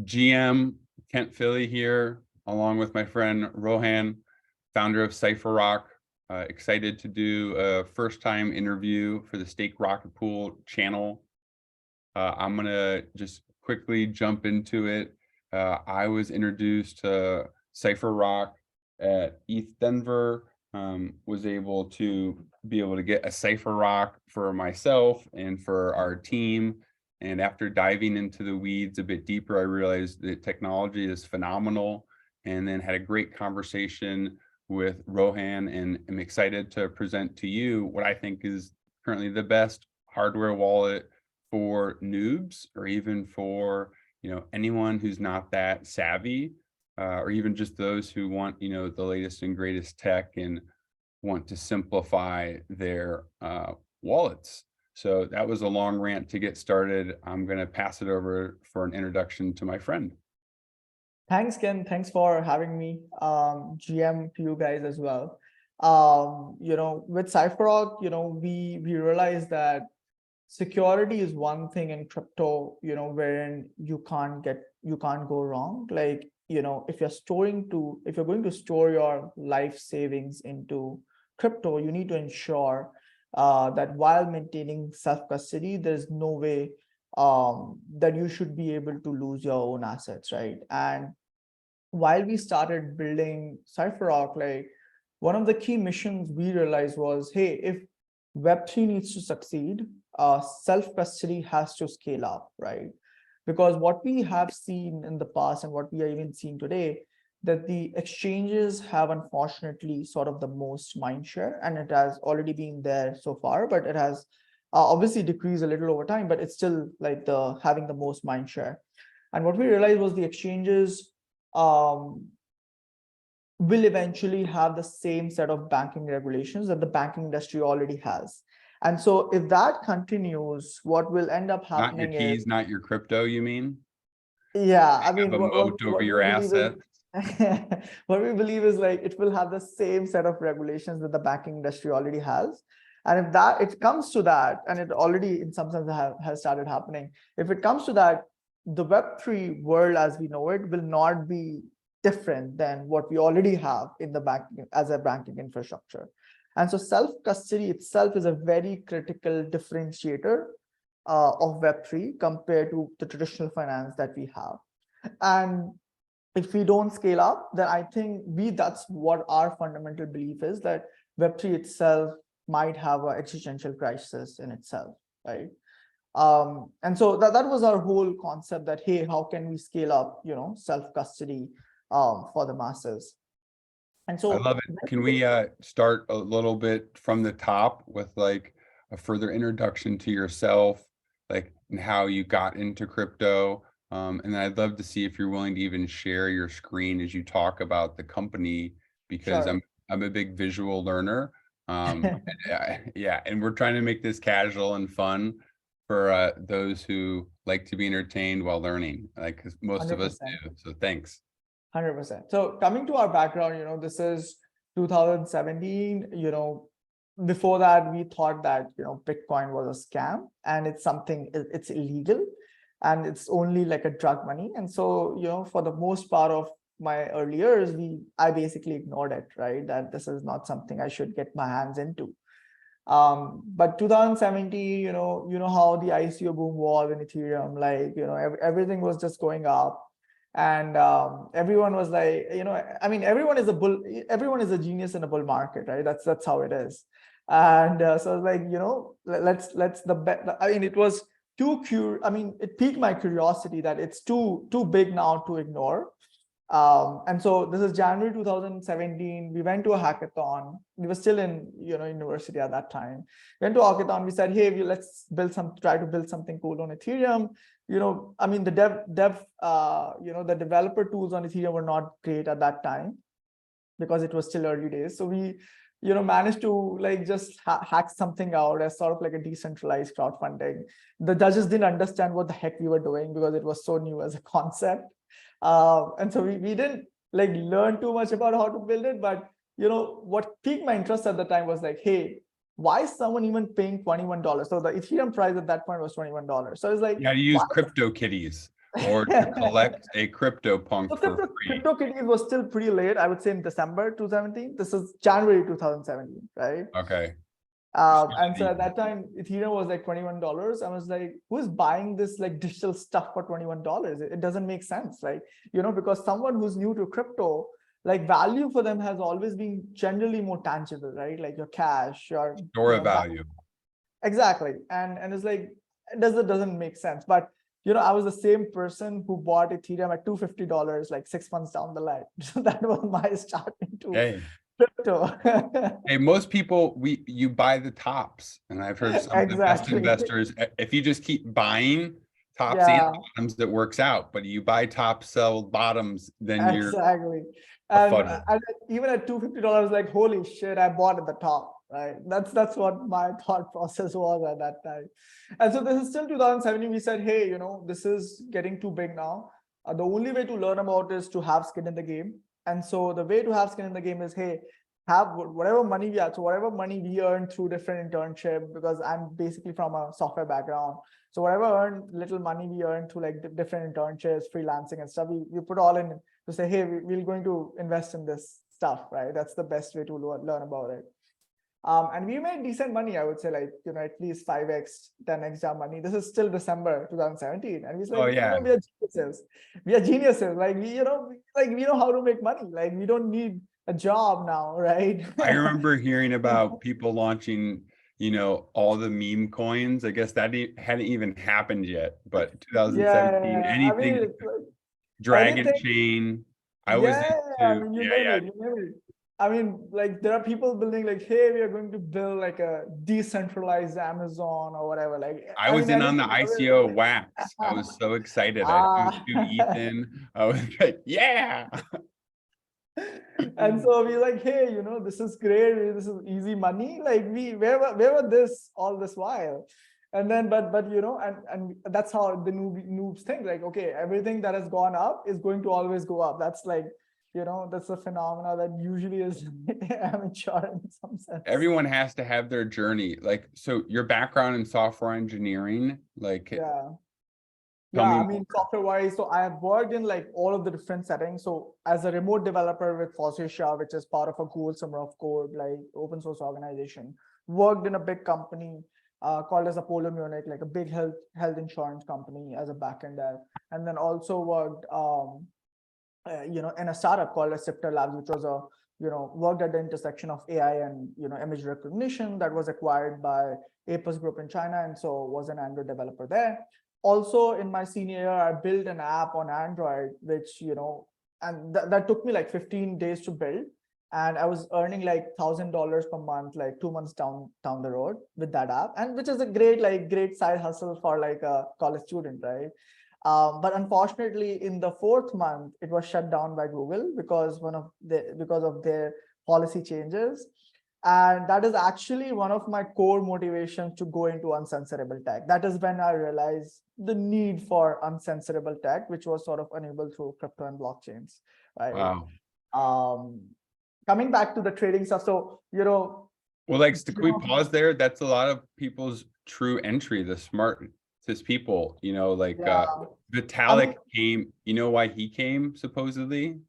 GM Kent Philly here, along with my friend Rohan, founder of CypherRock. Excited to do a first-time interview for the StakeRocketPool channel. I'm gonna just quickly jump into it. I was introduced to CypherRock at ETH Denver. Was able to get a CypherRock for myself and for our team. And after diving into the weeds a bit deeper, I realized that technology is phenomenal, and then had a great conversation with Rohan, and I'm excited to present to you what I think is currently the best hardware wallet for noobs, or even for anyone who's not that savvy, or even just those who want the latest and greatest tech and want to simplify their wallets. So that was a long rant to get started. I'm going to pass it over for an introduction to my friend. Thanks, Ken. Thanks for having me. GM to you guys as well. With CypherRock, we realized that security is one thing in crypto, wherein you can't go wrong. Like, if you're going to store your life savings into crypto, you need to ensure that while maintaining self-custody, there's no way that you should be able to lose your own assets, right? And while we started building CypherRock, like, one of the key missions we realized was, hey, if Web3 needs to succeed, self-custody has to scale up, right? Because what we have seen in the past, and what we are even seeing today, that the exchanges have unfortunately sort of the most mindshare, and it has already been there so far, but it has obviously decreased a little over time, but it's still like having the most mindshare. And what we realized was the exchanges will eventually have the same set of banking regulations that the banking industry already has. And so if that continues, what will end up happening not your keys, not your crypto, you mean? Yeah, I mean, have a moat over your asset. What we believe is, like, it will have the same set of regulations that the banking industry already has. And if it comes to that, and it already in some sense has started happening, if it comes to that, the Web3 world as we know it will not be different than what we already have in the banking as a banking infrastructure. And so self-custody itself is a very critical differentiator of Web3 compared to the traditional finance that we have. And if we don't scale up, then I think that's what our fundamental belief is, that Web3 itself might have an existential crisis in itself, right? And so that was our whole concept, that, hey, how can we scale up, self-custody for the masses? And so I love it. Can we start a little bit from the top with like a further introduction to yourself, like, and how you got into crypto? And then I'd love to see if you're willing to even share your screen as you talk about the company, because Sure. I'm a big visual learner. Yeah, and we're trying to make this casual and fun for those who like to be entertained while learning, like, 'cause most 100%. of us do. So thanks. 100%. So coming to our background, this is 2017. Before that, we thought that Bitcoin was a scam, and it's illegal, and it's only like a drug money. And so for the most part of my early years, I basically ignored it, right? That this is not something I should get my hands into. But 2017, you know how the ICO boom was in Ethereum, like, everything was just going up. And everyone was like, I mean, everyone is a genius in a bull market, right? That's how it is. And so I was like, I mean, it was it piqued my curiosity that it's too big now to ignore. And so this is January 2017. We went to a hackathon. We were still in university at that time. We went to a hackathon. We said, hey, let's try to build something cool on Ethereum. I mean, the the developer tools on Ethereum were not great at that time, because it was still early days. So we managed to like just hack something out as sort of like a decentralized crowdfunding. The judges didn't understand what the heck we were doing, because it was so new as a concept. And so we didn't like learn too much about how to build it. But what piqued my interest at the time was like, hey, why is someone even paying $21? So the Ethereum price at that point was $21. So it's like, Yeah, you use crypto kitties. or to collect a crypto punk So for free. CryptoKitties was still pretty late, I would say in December 2017. This is January 2017, right? Okay. And so at that time, Ethereum was like $21. I was like, who's buying this like digital stuff for $21? It doesn't make sense, right? Because someone who's new to crypto, like value for them has always been generally more tangible, right? Like your cash, your Store of value. exactly. And it's like it doesn't make sense. But I was the same person who bought Ethereum at $250 like 6 months down the line. So that was my start into crypto. Hey, most people, you buy the tops, and I've heard some of the best Exactly. investors, if you just keep buying tops and Yeah, bottoms, that works out. But you buy tops, sell bottoms, then you're exactly. a And, fuddle. and even at $250, like, holy shit, I bought at the top, right? That's what my thought process was at that time. And so this is still 2017. We said, hey, this is getting too big now. The only way to learn about is to have skin in the game. And so the way to have skin in the game is, hey, have whatever money we have. So whatever money we earn through different internship, because I'm basically from a software background. So whatever little money we earn through like different internships, freelancing and stuff, we put all in to say, hey, we're going to invest in this stuff, right? That's the best way to learn about it. And we made decent money, I would say, like, at least 5x, 10x jump money. This is still December 2017. And he's like, Oh yeah. we are geniuses. We are geniuses. Like, we know how to make money. Like, we don't need a job now, right? I remember hearing about people launching, all the meme coins. I guess that hadn't even happened yet, but 2017, Yeah. I mean, anything, it's like Dragon anything. Chain. I was Yeah, I into, mean, you name it, you name it. I mean, like there are people building like, hey, we are going to build like a decentralized Amazon or whatever. Like, I was mean, in on the anything. ICO wax. I was so excited. I threw Ah. 2 Ethan. I was like, yeah. And so we like, hey, this is great. This is easy money. Like where were this all this while? And then, but and that's how the noobs think. Like, okay, everything that has gone up is going to always go up. That's like, that's a phenomena that usually is amateur in some sense. Everyone has to have their journey. Like, so your background in software engineering, like, Yeah. tell Yeah, me I mean, software-wise, so I have worked in like all of the different settings. So as a remote developer with Fossia, which is part of a Google Summer of Code, like open source organization, worked in a big company called as Apollo Munich, like a big health insurance company as a backend dev, and then also worked, in a startup called as Sifter Labs, which was worked at the intersection of AI and image recognition that was acquired by Apus Group in China, and so was an Android developer there. Also in my senior year, I built an app on Android, which, and that took me like 15 days to build. And I was earning like $1,000 per month, like 2 months down the road with that app, and which is a great side hustle for like a college student, right? But unfortunately, in the 4th month, it was shut down by Google because of their policy changes. And that is actually one of my core motivations to go into uncensorable tech. That is when I realized the need for uncensorable tech, which was sort of enabled through crypto and blockchains, right? wow. Coming back to the trading stuff. So, Well, like, can we pause there? That's a lot of people's true entry, the smartest people, like Vitalik came, why he came, supposedly?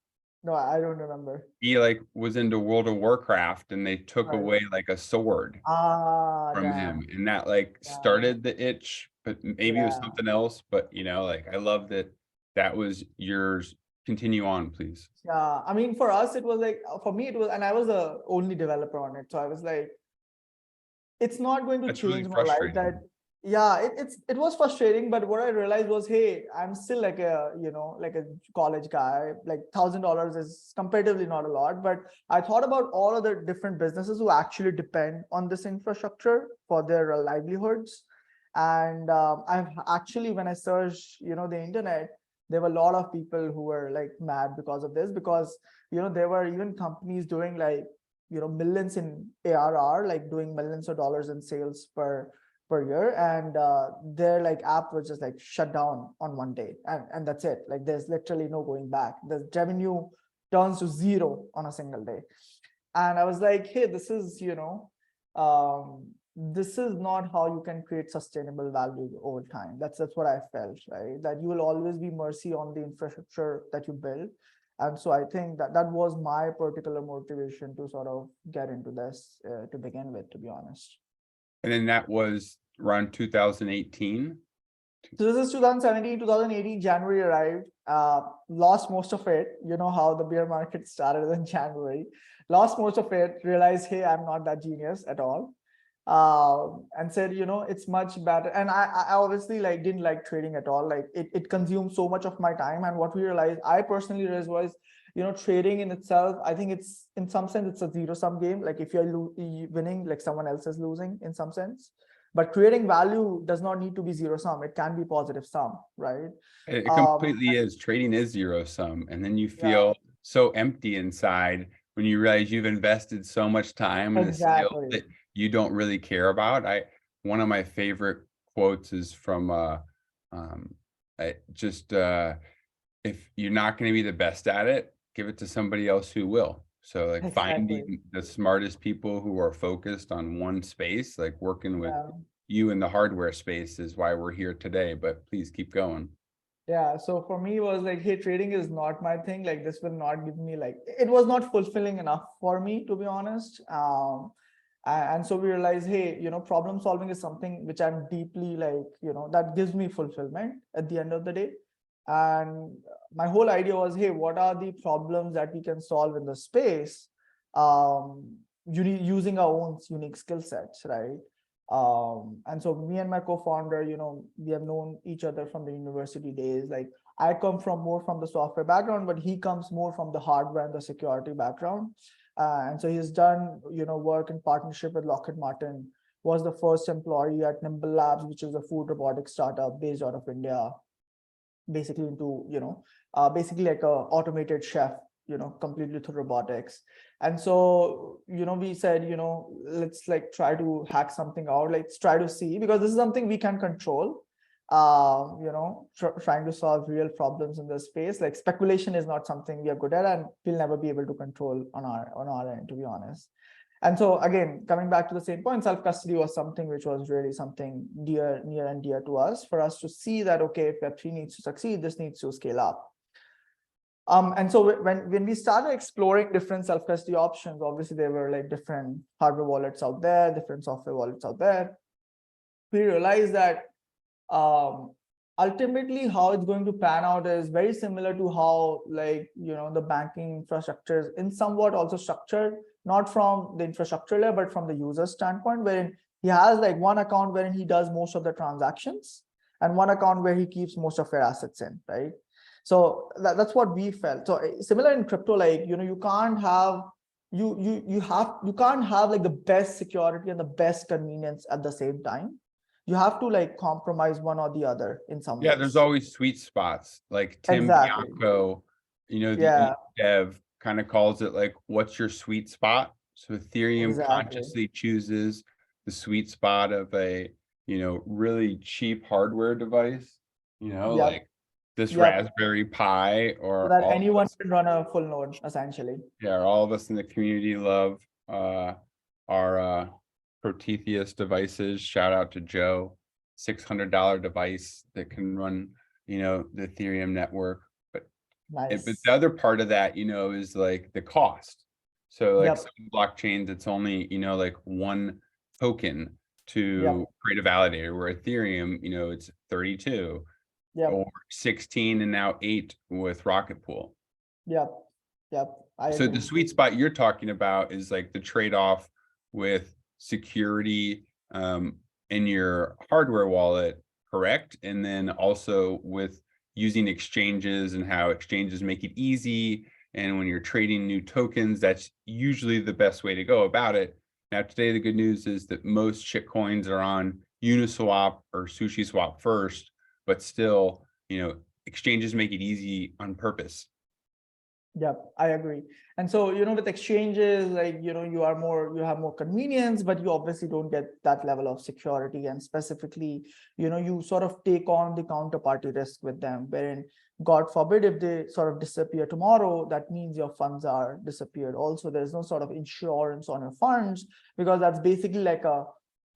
No, I don't remember. He like was into World of Warcraft, and they took away like a sword from him, and that like started the itch, but maybe it was something else. But like, I love that was yours. Continue on, please. Yeah, I mean, for us, it was like, for me, it was, and I was the only developer on it. So I was like, it's not going to change my life. That, yeah, it was frustrating. But what I realized was, hey, I'm still like a, like a college guy, like $1,000 is comparatively not a lot. But I thought about all of the different businesses who actually depend on this infrastructure for their livelihoods. And I've actually, when I searched, the internet, there were a lot of people who were like mad because of this, because there were even companies doing like millions in ARR, like doing millions of dollars in sales per year, and their like app was just like shut down on one day, and that's it. Like there's literally no going back. The revenue turns to zero on a single day. And I was like, hey, this is this is not how you can create sustainable value over time. That's what I felt, right? That you will always be mercy on the infrastructure that you build. And so I think that was my particular motivation to sort of get into this to begin with, to be honest. And then that was around 2018. So this is 2017, 2018, January arrived, lost most of it. You know how the bear market started in January, lost most of it, realized, hey, I'm not that genius at all. And said, it's much better. And I obviously like didn't like trading at all. Like it consumed so much of my time. And what we realized, I personally realized was, trading in itself, I think it's in some sense, it's a zero-sum game. Like if you're winning, like someone else is losing in some sense. But creating value does not need to be zero sum. It can be positive sum, right? It completely is. Trading is zero sum. And then you feel so empty inside when you realize you've invested so much time in a skill that you don't really care about. One of my favorite quotes is from if you're not going to be the best at it, give it to somebody else who will. So like finding the smartest people who are focused on one space, like working with you in the hardware space is why we're here today, but please keep going. Yeah. So for me, it was like, hey, trading is not my thing. Like this will not give me it was not fulfilling enough for me, to be honest. And so we realized, hey, problem solving is something which I'm deeply that gives me fulfillment at the end of the day. And my whole idea was, hey, what are the problems that we can solve in the space using our own unique skill sets, right? And so me and my co-founder, we have known each other from the university days. Like I come more from the software background, but he comes more from the hardware and the security background. And so he's done, work in partnership with Lockheed Martin, was the first employee at Nimble Labs, which is a food robotics startup based out of India, basically into, basically like a automated chef, completely through robotics. And so, we said, let's like try to hack something out, let's try to see, because this is something we can control, trying to solve real problems in this space. Like speculation is not something we are good at, and we'll never be able to control on our end, to be honest. And so again, coming back to the same point, self-custody was something which was really something near and dear to us, for us to see that, okay, if Web3 needs to succeed, this needs to scale up. And so when we started exploring different self-custody options, obviously there were like different hardware wallets out there, different software wallets out there. We realized that ultimately how it's going to pan out is very similar to how the banking infrastructure is in somewhat also structured, not from the infrastructure layer, but from the user standpoint, wherein he has like one account wherein he does most of the transactions and one account where he keeps most of your assets in, right? So that's what we felt. So similar in crypto, like, you can't have you can't have like the best security and the best convenience at the same time. You have to like compromise one or the other in some ways. There's always sweet spots. Like Tim Bianco, the dev kind of calls it like, what's your sweet spot? So Ethereum consciously chooses the sweet spot of a, really cheap hardware device, like this Raspberry Pi, or so that anyone can run a full node, essentially. Yeah, all of us in the community love our Prometheus devices. Shout out to Joe, $600 device that can run, the Ethereum network. But but the other part of that, is like the cost. So like some blockchains, it's only, like one token to create a validator, where Ethereum, it's 32 or 16 and now 8 with Rocket Pool. So the sweet spot you're talking about is like the trade-off with security in your hardware wallet, correct? And then also with using exchanges and how exchanges make it easy. And when you're trading new tokens, that's usually the best way to go about it. Now, today, the good news is that most shitcoins are on Uniswap or SushiSwap first, but still, exchanges make it easy on purpose. I agree. And so, with exchanges, like, you have more convenience, but you obviously don't get that level of security. And specifically, you sort of take on the counterparty risk with them, wherein, God forbid, if they sort of disappear tomorrow, that means your funds are disappeared. Also, there's no sort of insurance on your funds, because that's basically like a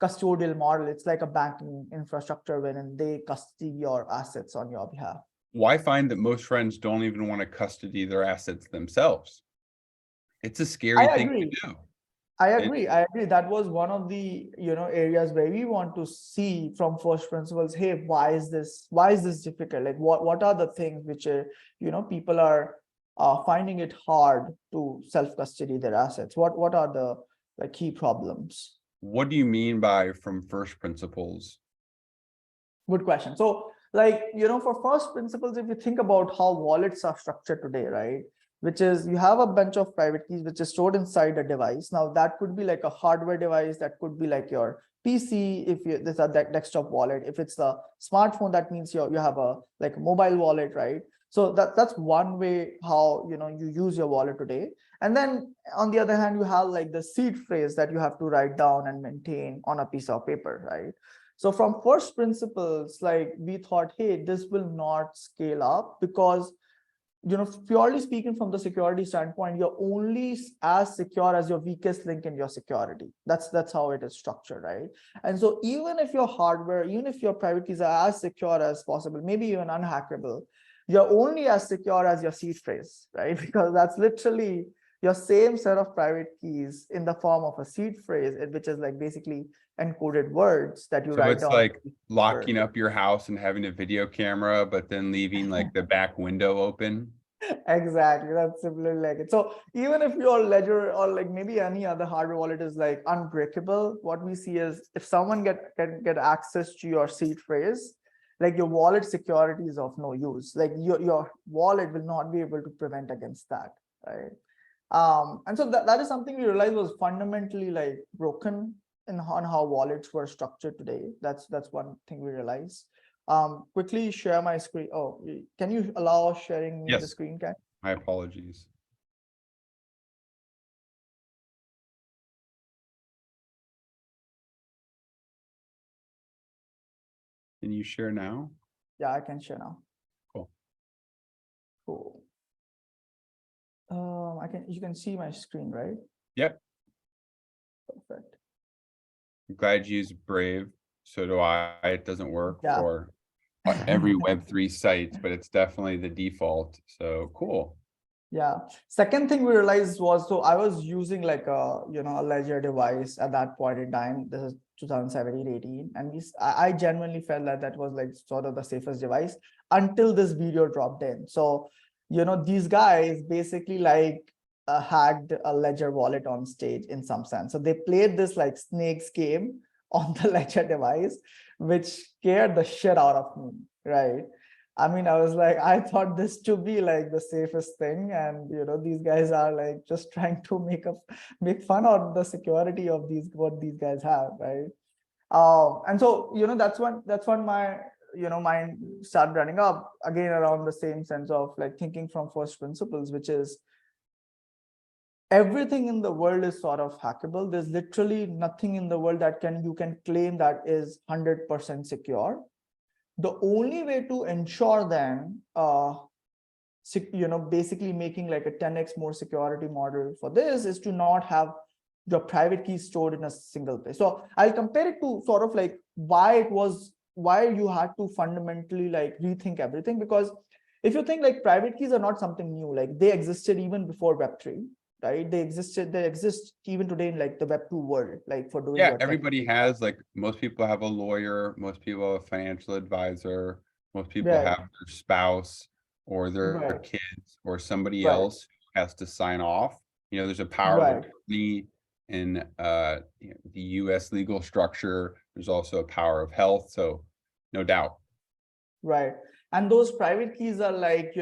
custodial model. It's like a banking infrastructure wherein they custody your assets on your behalf. Well, I find that most friends don't even want to custody their assets themselves. It's a scary I thing agree. to do. I agree. That was one of the areas where we want to see from first principles. Hey, why is this difficult? Like what are the things which are people are finding it hard to self custody their assets? What are the key problems? What do you mean by from first principles? Good question. So for first principles, if you think about how wallets are structured today, right? Which is you have a bunch of private keys which is stored inside a device. Now that could be like a hardware device, that could be like your PC, if this is a desktop wallet. If it's a smartphone, that means you have a like a mobile wallet, right? So that's one way how you use your wallet today. And then on the other hand, you have like the seed phrase that you have to write down and maintain on a piece of paper, right? So from first principles, like we thought, hey, this will not scale up because purely speaking from the security standpoint, you're only as secure as your weakest link in your security. That's how it is structured, right? And so even if your hardware, even if your private keys are as secure as possible, maybe even unhackable, you're only as secure as your seed phrase, right? Because that's literally your same set of private keys in the form of a seed phrase, which is like basically encoded words that you So write it's down. like locking up your house and having a video camera, but then leaving like the back window open. Exactly, that's similar like it. So even if your ledger or like maybe any other hardware wallet is like unbreakable, what we see is if someone can get access to your seed phrase, like your wallet security is of no use. Like your wallet will not be able to prevent against that, right? And so that is something we realized was fundamentally like broken on how wallets were structured today. That's one thing we realized. Quickly share my screen. Oh, can you allow sharing me the Yes. screen, Ken? My apologies. Can you share now? Yeah, I can share now. Cool. Cool. You can see my screen, right? Yep. Perfect. I'm glad you use Brave. So do I. It doesn't work Yeah. for every Web3 site, but it's definitely the default. So cool. Yeah. Second thing we realized was, so I was using like a ledger device at that point in time. This is 2017, 18, and I genuinely felt that was like sort of the safest device until this video dropped in. So these guys basically like hacked a ledger wallet on stage in some sense. So they played this like snakes game on the ledger device, which scared the shit out of me, right? I mean, I was like, I thought this to be like the safest thing, and these guys are like just trying to make fun of the security of what these guys have, right? And so that's when my mind started running up again around the same sense of like thinking from first principles, which is everything in the world is sort of hackable. There's literally nothing in the world that you can claim that is 100% secure. The only way to ensure them, basically making like a 10x more security model for this is to not have your private key stored in a single place. So I'll compare it to sort of like why you had to fundamentally like rethink everything, because if you think like private keys are not something new, like they existed even before Web3, right? They exist even today in like the Web2 world, like for doing Yeah, your everybody has, like, most people have a lawyer, most people have a financial advisor, most people right, have their spouse or their right, kids or somebody right, else who has to sign off. There's a power of right. attorney in the US legal structure. There's also a power of health. So no doubt. Right. And those private keys are like,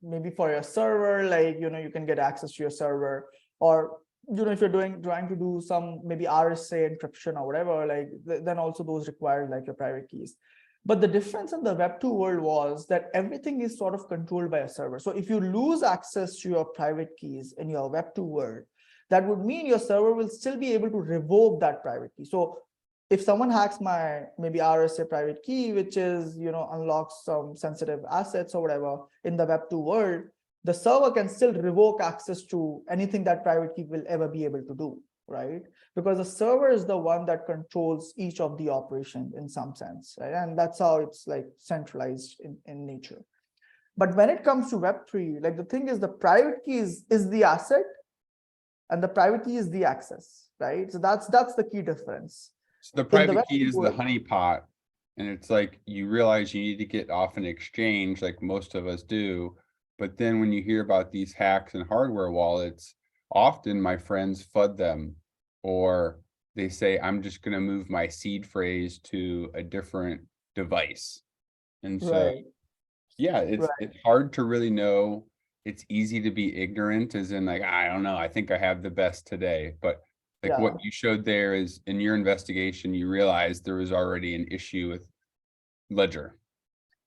maybe for your server, like, you can get access to your server, or, if you're trying to do some maybe RSA encryption or whatever, like then also those require like your private keys. But the difference in the Web2 world was that everything is sort of controlled by a server. So if you lose access to your private keys in your Web2 world, that would mean your server will still be able to revoke that private key. So if someone hacks my maybe RSA private key, which is, unlocks some sensitive assets or whatever in the Web2 world, the server can still revoke access to anything that private key will ever be able to do, right? Because the server is the one that controls each of the operations in some sense, right? And that's how it's like centralized in nature. But when it comes to Web3, like the thing is the private key is the asset and the private key is the access, right? So that's the key difference. So the In the private key Web3 is the world, honeypot, and it's like you realize you need to get off an exchange like most of us do. But then when you hear about these hacks and hardware wallets, often my friends FUD them, or they say, I'm just going to move my seed phrase to a different device. And so, right, yeah, right, it's hard to really know. It's easy to be ignorant, as in like, I don't know, I think I have the best today. But like yeah. what you showed there is in your investigation, you realized there was already an issue with Ledger.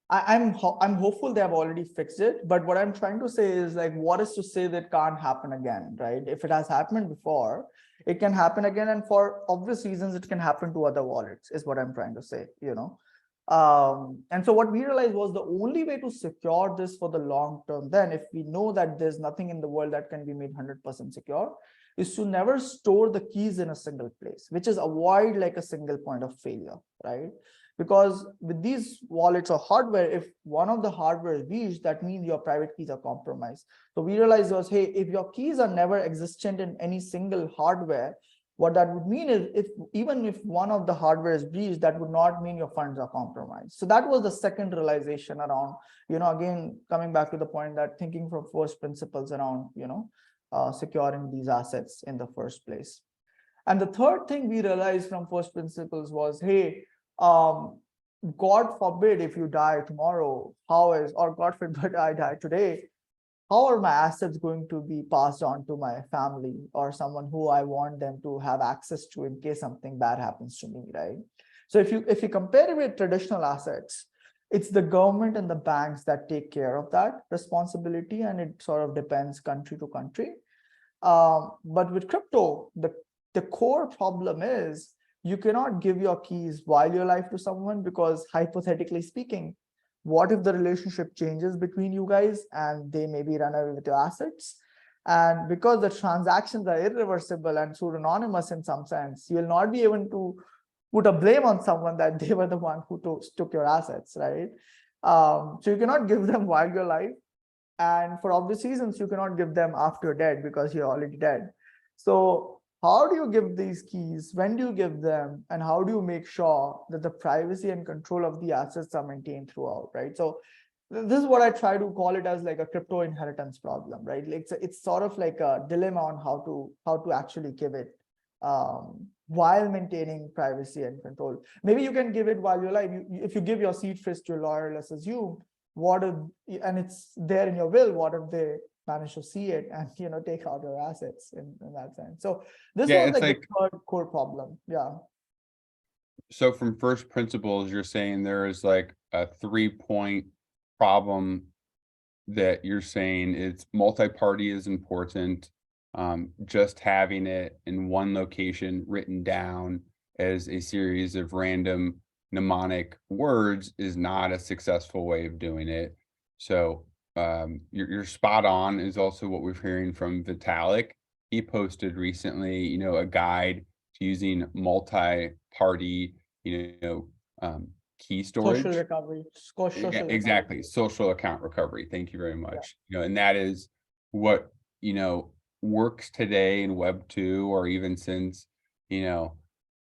I'm hopeful they have already fixed it, but what I'm trying to say is like, what is to say that can't happen again, right? If it has happened before, it can happen again, and for obvious reasons, it can happen to other wallets, is what I'm trying to say, you know. And so what we realized was the only way to secure this for the long term, then if we know that there's nothing in the world that can be made 100% secure, is to never store the keys in a single place, which is avoid like a single point of failure, right? Because with these wallets or hardware, if one of the hardware is breached, that means your private keys are compromised. So we realized was, hey, if your keys are never existent in any single hardware, what that would mean is even if one of the hardware is breached, that would not mean your funds are compromised. So that was the second realization around, you know, again, coming back to the point that thinking from first principles around, you know, securing these assets in the first place. And the third thing we realized from first principles was, hey, God forbid if you die tomorrow, or God forbid I die today, how are my assets going to be passed on to my family or someone who I want them to have access to in case something bad happens to me, right? So if you compare it with traditional assets, it's the government and the banks that take care of that responsibility, and it sort of depends country to country. But with crypto, the core problem is you cannot give your keys while you're alive to someone, because hypothetically speaking, what if the relationship changes between you guys and they maybe run away with your assets? And because the transactions are irreversible and pseudonymous in some sense, you will not be able to put a blame on someone that they were the one who took your assets, right? So you cannot give them while you're alive. And for obvious reasons, you cannot give them after you're dead because you're already dead. So how do you give these keys? When do you give them? And how do you make sure that the privacy and control of the assets are maintained throughout, right? So this is what I try to call it as like a crypto inheritance problem, right? It's sort of like a dilemma on how to actually give it while maintaining privacy and control. Maybe you can give it while you're alive. If you give your seed phrase to a lawyer, let's assume, and it's there in your will, what if they manage to see it and, you know, take out your assets in that sense? So this Yeah, was it's like like, the third core problem. Yeah. so from first principles, you're saying there is like a 3-point problem that you're saying it's multi-party is important. Just having it in one location written down as a series of random mnemonic words is not a successful way of doing it. So you're spot on is also what we're hearing from Vitalik. He posted recently, you know, a guide to using multi-party, key Social storage. recovery, Yeah, social recovery. exactly. Social account recovery. Thank you very Yeah. much. And that is what, works today in Web 2, or even since,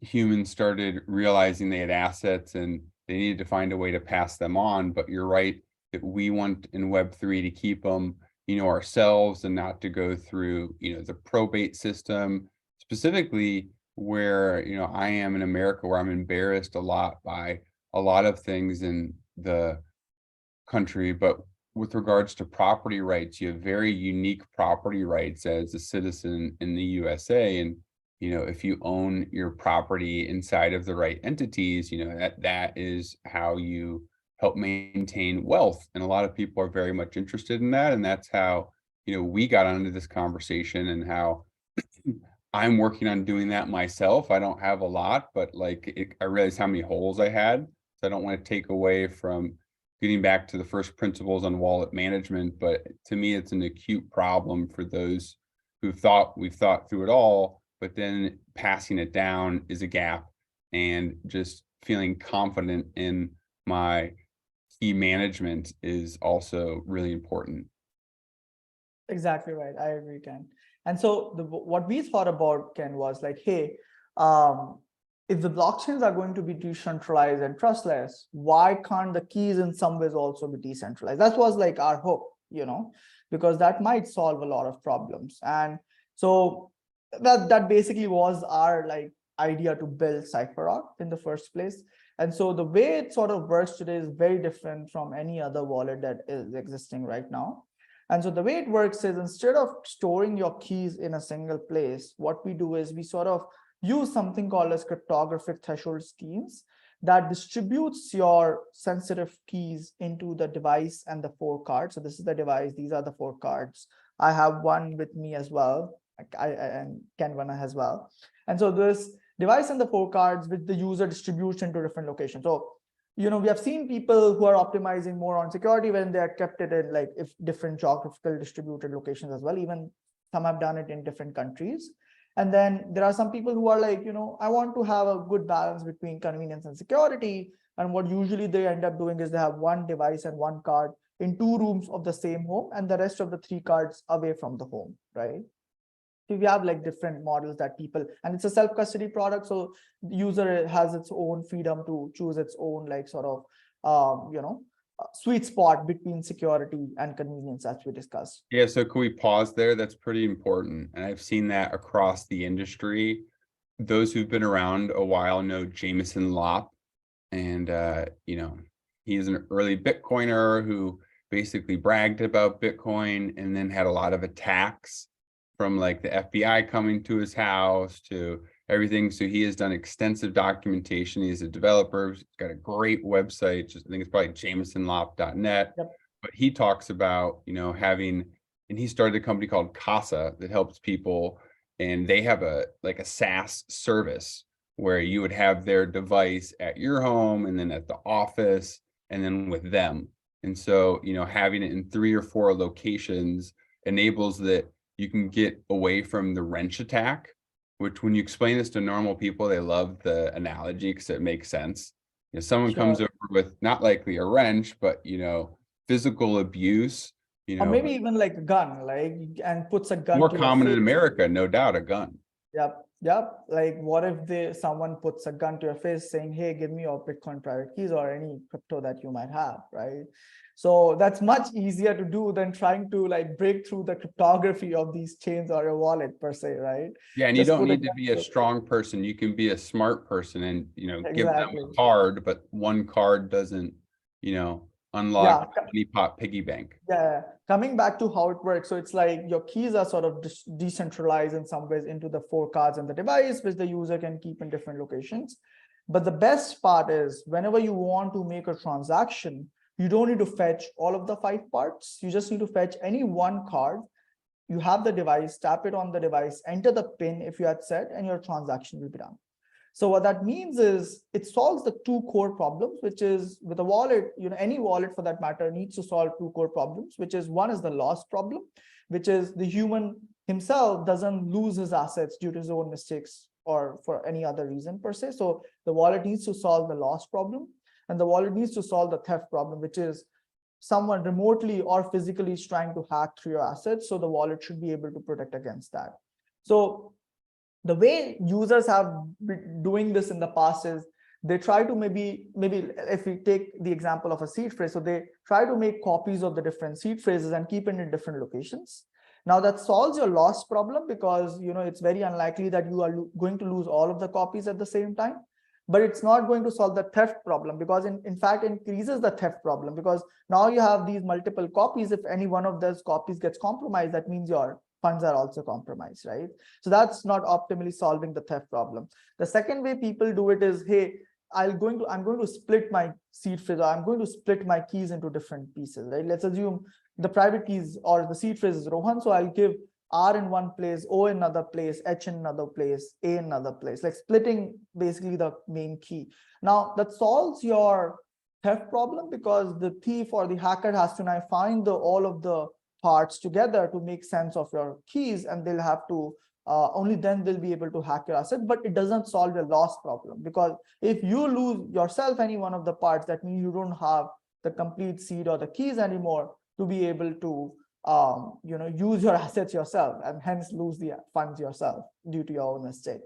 humans started realizing they had assets and they needed to find a way to pass them on. But you're right that we want in Web 3 to keep them, ourselves, and not to go through, the probate system, specifically where, I am in America, where I'm embarrassed a lot by a lot of things in the country, but with regards to property rights, you have very unique property rights as a citizen in the USA. And, if you own your property inside of the right entities, that is how you help maintain wealth. And a lot of people are very much interested in that. And that's how, we got onto this conversation, and how I'm working on doing that myself. I don't have a lot, but I realized how many holes I had. So I don't want to take away from getting back to the first principles on wallet management. But to me, it's an acute problem for those we've thought through it all, but then passing it down is a gap, and just feeling confident in my key management is also really important. Exactly right. I agree, Ken. And so what we thought about, Ken, was like, hey, if the blockchains are going to be decentralized and trustless, why can't the keys in some ways also be decentralized? That was like our hope, because that might solve a lot of problems. And so that basically was our like idea to build CypherRock in the first place. And so the way it sort of works today is very different from any other wallet that is existing right now. And so the way it works is, instead of storing your keys in a single place, what we do is we sort of use something called as cryptographic threshold schemes that distributes your sensitive keys into the device and the 4 cards. So this is the device, these are the 4 cards. I have one with me as well, and Ken one as well. And so this device and the 4 cards which the user distributes into different locations. So we have seen people who are optimizing more on security when they are kept it in like if different geographical distributed locations as well. Even some have done it in different countries. And then there are some people who are like, I want to have a good balance between convenience and security. And what usually they end up doing is they have one device and 1 card in 2 rooms of the same home, and the rest of the 3 cards away from the home, right? So we have like different models that people, and it's a self-custody product, so the user has its own freedom to choose its own like sort of sweet spot between security and convenience, as we discussed. Yeah, so can we pause there? That's pretty important, and I've seen that across the industry. Those who've been around a while know Jameson Lopp, and he's an early Bitcoiner who basically bragged about Bitcoin and then had a lot of attacks from like the FBI coming to his house to everything. So he has done extensive documentation. He's a developer. He's got a great website. I think it's probably jamesonlopp.net. Yep. But he talks about, having, and he started a company called Casa that helps people, and they have a SaaS service where you would have their device at your home and then at the office and then with them. And so, having it in 3 or 4 locations enables that you can get away from the wrench attack, which when you explain this to normal people, they love the analogy because it makes sense. Someone Sure. comes over with not likely a wrench, but, physical abuse, Or maybe even like a gun, and puts a gun more to your common in face. America, no doubt, a gun. Yep. Like what if someone puts a gun to your face saying, hey, give me your Bitcoin private keys or any crypto that you might have, right? So that's much easier to do than trying to like break through the cryptography of these chains or a wallet per se, right? Yeah, and Just you don't put a need to gun be a strong person. You can be a smart person and, give them Exactly. a card, but one card doesn't, unlock any pot piggy bank. Yeah, coming back to how it works. So it's like your keys are sort of decentralized in some ways into the 4 cards in the device, which the user can keep in different locations. But the best part is whenever you want to make a transaction, you don't need to fetch all of the 5 parts. You just need to fetch any 1 card. You have the device, tap it on the device, enter the PIN if you had set, and your transaction will be done. So what that means is it solves the 2 core problems, which is with a wallet, any wallet for that matter needs to solve 2 core problems, which is one is the loss problem, which is the human himself doesn't lose his assets due to his own mistakes or for any other reason per se. So the wallet needs to solve the loss problem, and the wallet needs to solve the theft problem, which is someone remotely or physically is trying to hack through your assets. So the wallet should be able to protect against that. So the way users have been doing this in the past is they try to maybe if we take the example of a seed phrase, so they try to make copies of the different seed phrases and keep it in different locations. Now that solves your loss problem because it's very unlikely that you are going to lose all of the copies at the same time, but it's not going to solve the theft problem because in fact increases the theft problem because now you have these multiple copies. If any one of those copies gets compromised, that means your funds are also compromised, right? So that's not optimally solving the theft problem. The second way people do it is, hey, I'm going to split my seed phrase, or I'm going to split my keys into different pieces, right? Let's assume the private keys or the seed phrase is Rohan, so I'll give R in one place, O in another place, H in another place, A in another place, like splitting basically the main key. Now that solves your theft problem because the thief or the hacker has to now find all of the parts together to make sense of your keys, and they'll have to only then they'll be able to hack your asset, but it doesn't solve your loss problem, because if you lose yourself any one of the parts, that means you don't have the complete seed or the keys anymore to be able to use your assets yourself, and hence lose the funds yourself due to your own mistake.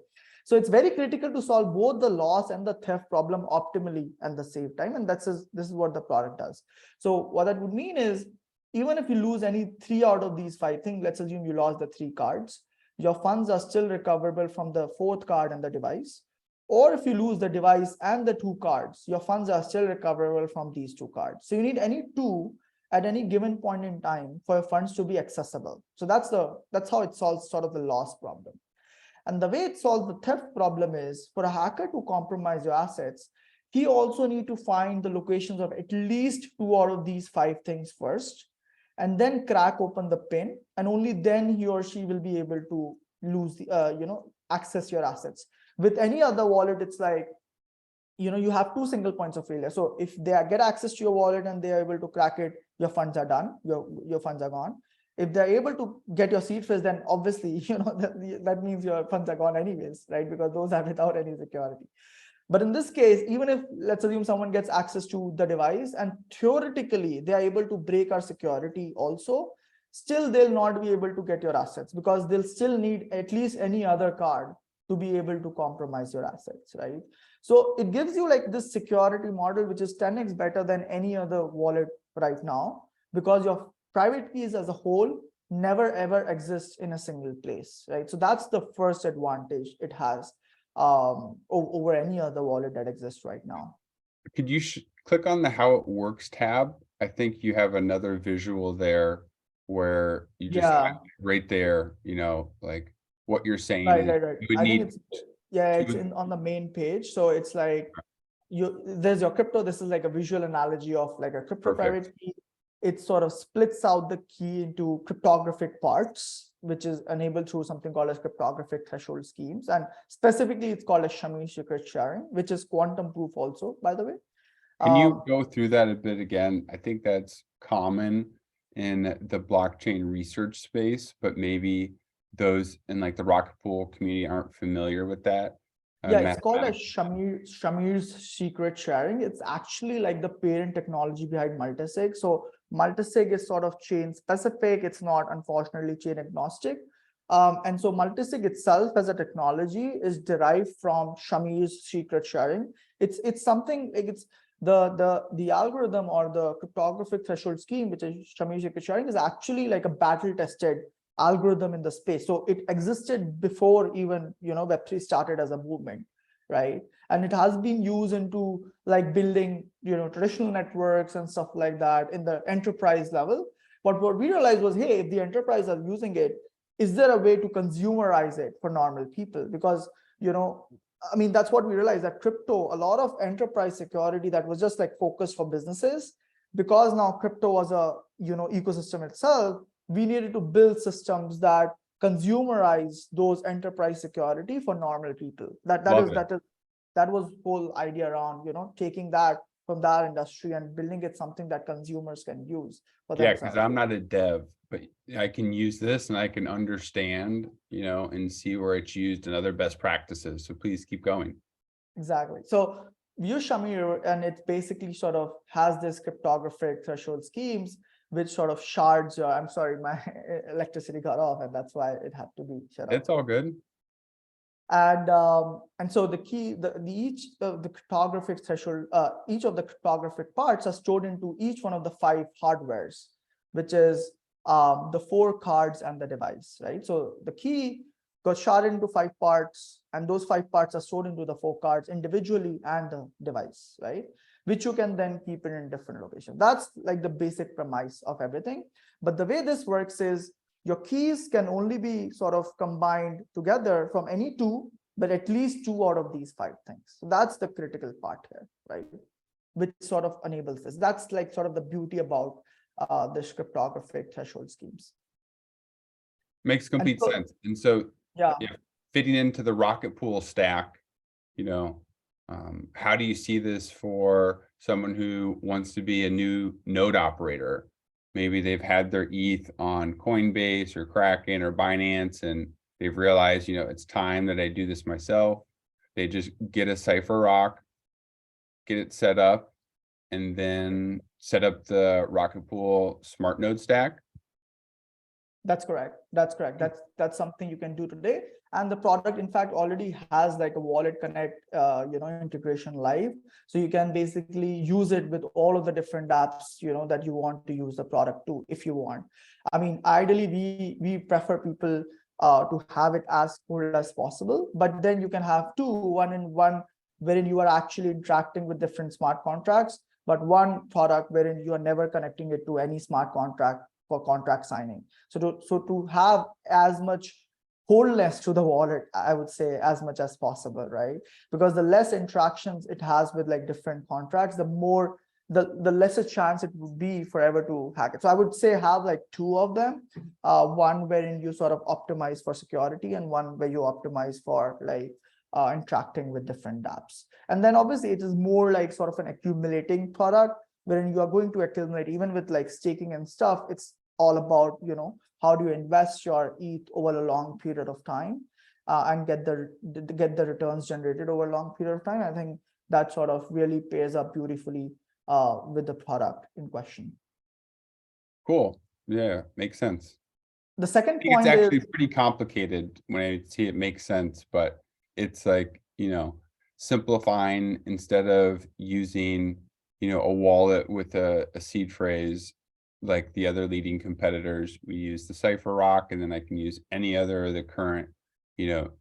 So it's very critical to solve both the loss and the theft problem optimally and the save time, and this is what the product does. So what that would mean is, even if you lose any 3 out of these 5 things, let's assume you lost the 3 cards, your funds are still recoverable from the 4th card and the device. Or if you lose the device and the 2 cards, your funds are still recoverable from these 2 cards. So you need any 2 at any given point in time for your funds to be accessible. So that's how it solves sort of the loss problem. And the way it solves the theft problem is, for a hacker to compromise your assets, he also need to find the locations of at least 2 out of these 5 things first, and then crack open the pin, and only then he or she will be able to lose the access your assets. With any other wallet, it's like, you have 2 single points of failure. So if they get access to your wallet and they are able to crack it, your funds are done, your funds are gone. If they're able to get your seed phrase, then obviously that means your funds are gone anyways, right? Because those are without any security. But in this case, even if, let's assume, someone gets access to the device and theoretically they are able to break our security also, still they'll not be able to get your assets, because they'll still need at least any other card to be able to compromise your assets, right? So it gives you like this security model, which is 10x better than any other wallet right now, because your private keys as a whole never ever exist in a single place, right? So that's the first advantage it has over any other wallet that exists right now. Could you click on the how it works tab? I think you have another visual there where you just have right there, like what you're saying. Right. You would I need, think it's on the main page. So it's like there's your crypto. This is like a visual analogy of like a crypto private key. It sort of splits out the key into cryptographic parts, which is enabled through something called as cryptographic threshold schemes. And specifically, it's called as Shamir secret sharing, which is quantum proof also, by the way. Can you go through that a bit again? I think that's common in the blockchain research space, but maybe those in like the Rocket Pool community aren't familiar with that. It's called as Shamir's secret sharing. It's actually like the parent technology behind multisig. So multisig is sort of chain specific. It's not, unfortunately, chain agnostic. And so multisig itself as a technology is derived from Shamir's secret sharing. It's something like it's the algorithm or the cryptographic threshold scheme, which is Shamir's secret sharing, is actually like a battle tested algorithm in the space. So it existed before even Web3 started as a movement, right? And it has been used into like building traditional networks and stuff like that in the enterprise level. But what we realized was, hey, if the enterprise are using it, is there a way to consumerize it for normal people? Because I mean, that's what we realized, that crypto, a lot of enterprise security that was just like focused for businesses, because now crypto was a ecosystem itself, we needed to build systems that consumerize those enterprise security for normal people. That was whole idea around taking that from that industry and building it something that consumers can use for themselves. Yeah, because I'm not a dev, but I can use this and I can understand, and see where it's used and other best practices. So please keep going. Exactly. So we use Shamir, and it basically sort of has this cryptographic threshold schemes, which sort of shards your, I'm sorry, my electricity got off, and that's why it had to be shut off. It's all good. And so the key, each of the cryptographic threshold, each of the cryptographic parts are stored into each one of the 5 hardwares, which is the 4 cards and the device, right? So the key got sharded into 5 parts, and those 5 parts are stored into the 4 cards individually and the device, right? Which you can then keep it in different locations. That's like the basic premise of everything. But the way this works is your keys can only be sort of combined together from any 2, but at least 2 out of these 5 things. So that's the critical part here, right? Which sort of enables this. That's like sort of the beauty about this cryptographic threshold schemes. Makes complete sense. And so, yeah, fitting into the Rocket Pool stack, how do you see this for someone who wants to be a new node operator? Maybe they've had their ETH on Coinbase or Kraken or Binance, and They've realized, it's time that I do this myself. They just get a CypherRock, get it set up, and then set up the Rocket Pool smart node stack. That's correct. That's correct. That's something you can do today. And the product, in fact, already has like a wallet connect, integration live. So you can basically use it with all of the different apps, that you want to use the product to, if you want. I mean, ideally, we prefer people to have it as full as possible, but then you can have two, one in one, wherein you are actually interacting with different smart contracts, but one product wherein you are never connecting it to any smart contract for contract signing. So to have as much wholeness to the wallet, I would say, as much as possible, right? Because the less interactions it has with like different contracts, the lesser chance it would be forever to hack it. So I would say have like two of them, one wherein you sort of optimize for security and one where you optimize for like interacting with different apps. And then obviously it is more like sort of an accumulating product wherein you are going to accumulate, even with like staking and stuff. It's all about, how do you invest your ETH over a long period of time and get the returns generated over a long period of time. I think that sort of really pairs up beautifully with the product in question. Cool. Yeah, makes sense. The second It's point actually is pretty complicated when I see it makes sense, but it's like, simplifying instead of using, a wallet with a seed phrase like the other leading competitors. We use the CypherRock, and then I can use any other of the current,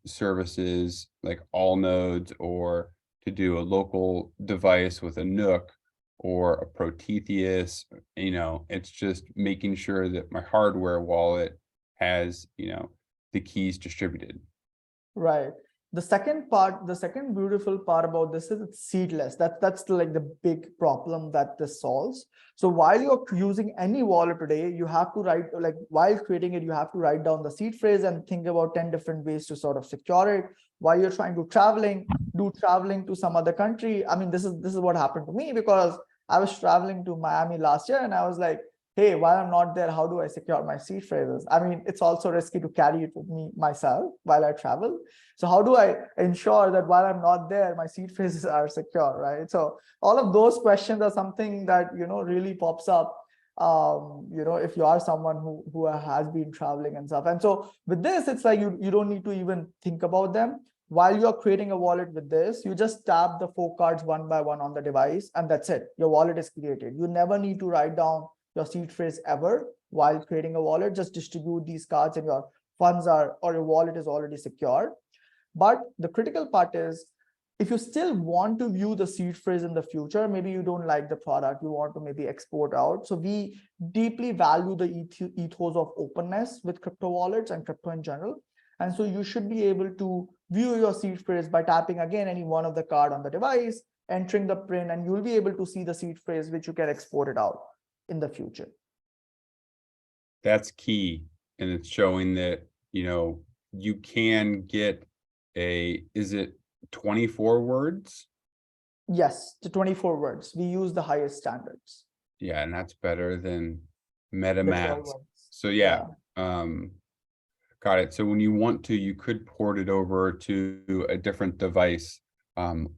services like all nodes, or to do a local device with a Nook or a Prometheus. It's just making sure that my hardware wallet has, the keys distributed. right. The second beautiful part about this is it's seedless. That's like the big problem that this solves. So while you're using any wallet today, you have to write, like while creating it, you have to write down the seed phrase and think about 10 different ways to sort of secure it. While you're trying to do traveling to some other country. I mean, this is what happened to me, because I was traveling to Miami last year and I was like, hey, while I'm not there, how do I secure my seed phrases? I mean, it's also risky to carry it with me myself while I travel. So how do I ensure that while I'm not there, my seed phrases are secure, right? So all of those questions are something that, really pops up, if you are someone who has been traveling and stuff. And so with this, it's like you don't need to even think about them. While you're creating a wallet with this, you just tap the 4 cards one by one on the device, and that's it. Your wallet is created. You never need to write down your seed phrase ever while creating a wallet. Just distribute these cards and your funds or your wallet is already secured. But the critical part is, if you still want to view the seed phrase in the future, maybe you don't like the product, you want to maybe export out. So we deeply value the ethos of openness with crypto wallets and crypto in general. And so you should be able to view your seed phrase by tapping again any one of the card on the device, entering the PIN, and you'll be able to see the seed phrase, which you can export it out in the future. That's key. And it's showing that, you can get is it 24 words? Yes, to 24 words. We use the highest standards. Yeah, and that's better than The 12 MetaMask. words. So yeah, got it. So when you want to, you could port it over to a different device,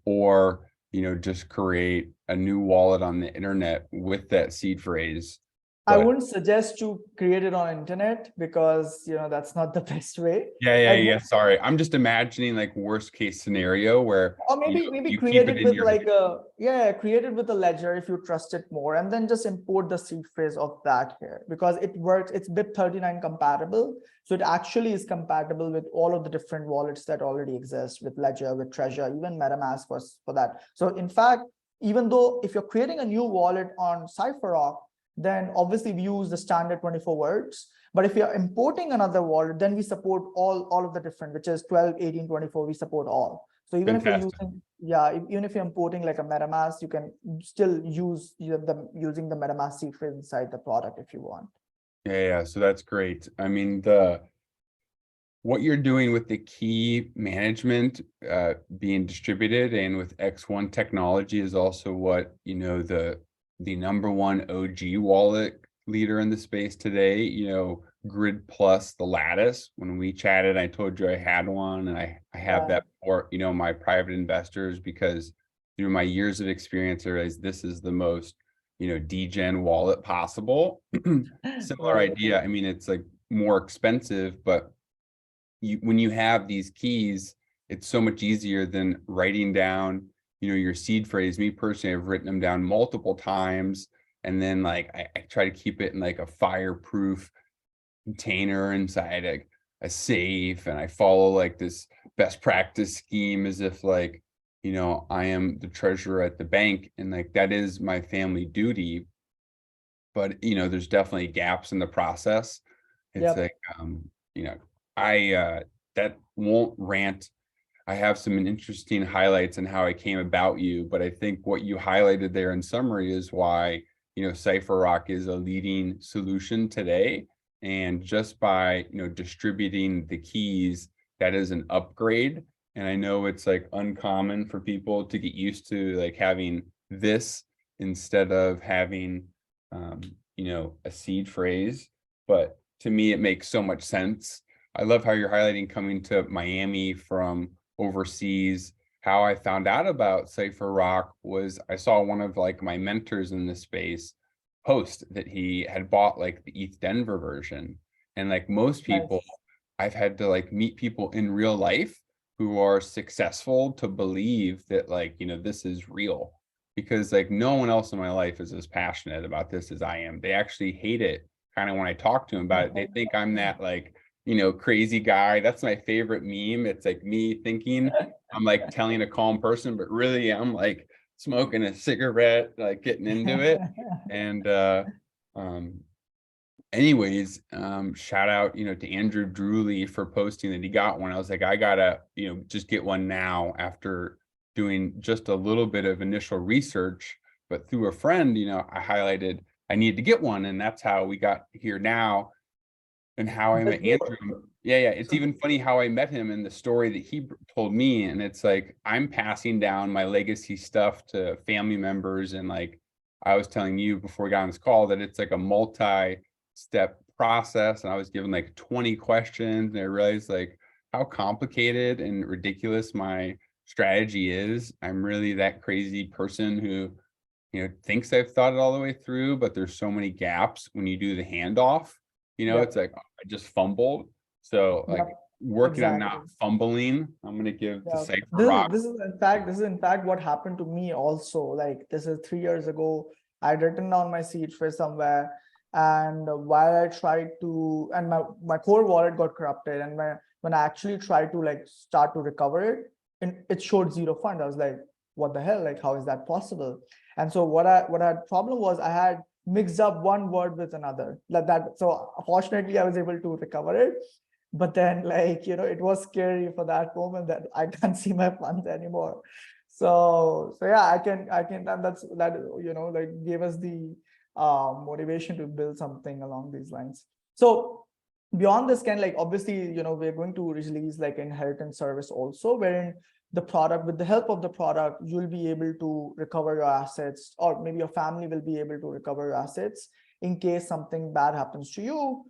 or just create a new wallet on the internet with that seed phrase. I But wouldn't suggest to create it on internet, because that's not the best way. yeah. Sorry, I'm just imagining like worst case scenario where Or maybe you create keep it it in with your like create it with a ledger if you trust it more, and then just import the seed phrase of that here, because it works. It's BIP39 compatible, so it actually is compatible with all of the different wallets that already exist, with Ledger, with Treasure, even MetaMask for that. So in fact, even though if you're creating a new wallet on CypherRock, then obviously we use the standard 24 words. But if you're importing another wallet, then we support all of the different, which is 12, 18, 24, we support all. So even Fantastic. if you're using, even if you're importing like a MetaMask, you can still use using the MetaMask seed phrase inside the product if you want. Yeah. So that's great. I mean, what you're doing with the key management being distributed and with X1 technology is also what, the number one OG wallet leader in the space today, Grid Plus, the lattice. When we chatted, I told you I had one, and I have that for, my private investors, because through my years of experience, I realized this is the most, degen wallet possible. Similar idea. I mean, it's like more expensive, but when you have these keys, it's so much easier than writing down, your seed phrase. Me personally, I've written them down multiple times. And then like I try to keep it in like a fireproof container inside a safe, and I follow like this best practice scheme as if like, I am the treasurer at the bank, and like that is my family duty. But there's definitely gaps in the process. It's like I that won't rant. I have some interesting highlights on how I came about you, but I think what you highlighted there in summary is why, CypherRock is a leading solution today. And just by, distributing the keys, that is an upgrade. And I know it's like uncommon for people to get used to like having this instead of having, a seed phrase. But to me, it makes so much sense. I love how you're highlighting coming to Miami from overseas. How I found out about CypherRock was I saw one of like my mentors in this space post that he had bought like the ETH Denver version. And like most people, I've had to like meet people in real life who are successful to believe that like, this is real, because like no one else in my life is as passionate about this as I am. They actually hate it kind of when I talk to them about it. They think I'm that like, crazy guy. That's my favorite meme. It's like me thinking I'm like telling a calm person, but really I'm like smoking a cigarette, like getting into it. And anyways, shout out, to Andrew Drewley for posting that he got one. I was like, I gotta, just get one now after doing just a little bit of initial research, but through a friend, I highlighted I needed to get one, and that's how we got here now. And how I met Andrew. Yeah. It's even funny how I met him and the story that he told me. And it's like, I'm passing down my legacy stuff to family members. And like, I was telling you before we got on this call that it's like a multi-step process. And I was given like 20 questions, and I realized like how complicated and ridiculous my strategy is. I'm really that crazy person who, thinks I've thought it all the way through, but there's so many gaps when you do the handoff. It's like, I just fumbled. So like working on not fumbling, I'm going to give the CypherRock. This is in fact what happened to me also. Like this is 3 years ago. I'd written down my seed phrase somewhere, and while I tried to, and my core wallet got corrupted, and when I actually tried to like start to recover it, and it showed zero fund. I was like, what the hell? Like, how is that possible? And so what I had problem was I had mixed up one word with another like that. So fortunately I was able to recover it, but then like, it was scary for that moment that I can't see my funds anymore. So yeah, I can, and that, like gave us the motivation to build something along these lines. So beyond this, like obviously, we're going to release like inheritance service also, wherein the product, with the help of the product, you'll be able to recover your assets, or maybe your family will be able to recover your assets in case something bad happens to you,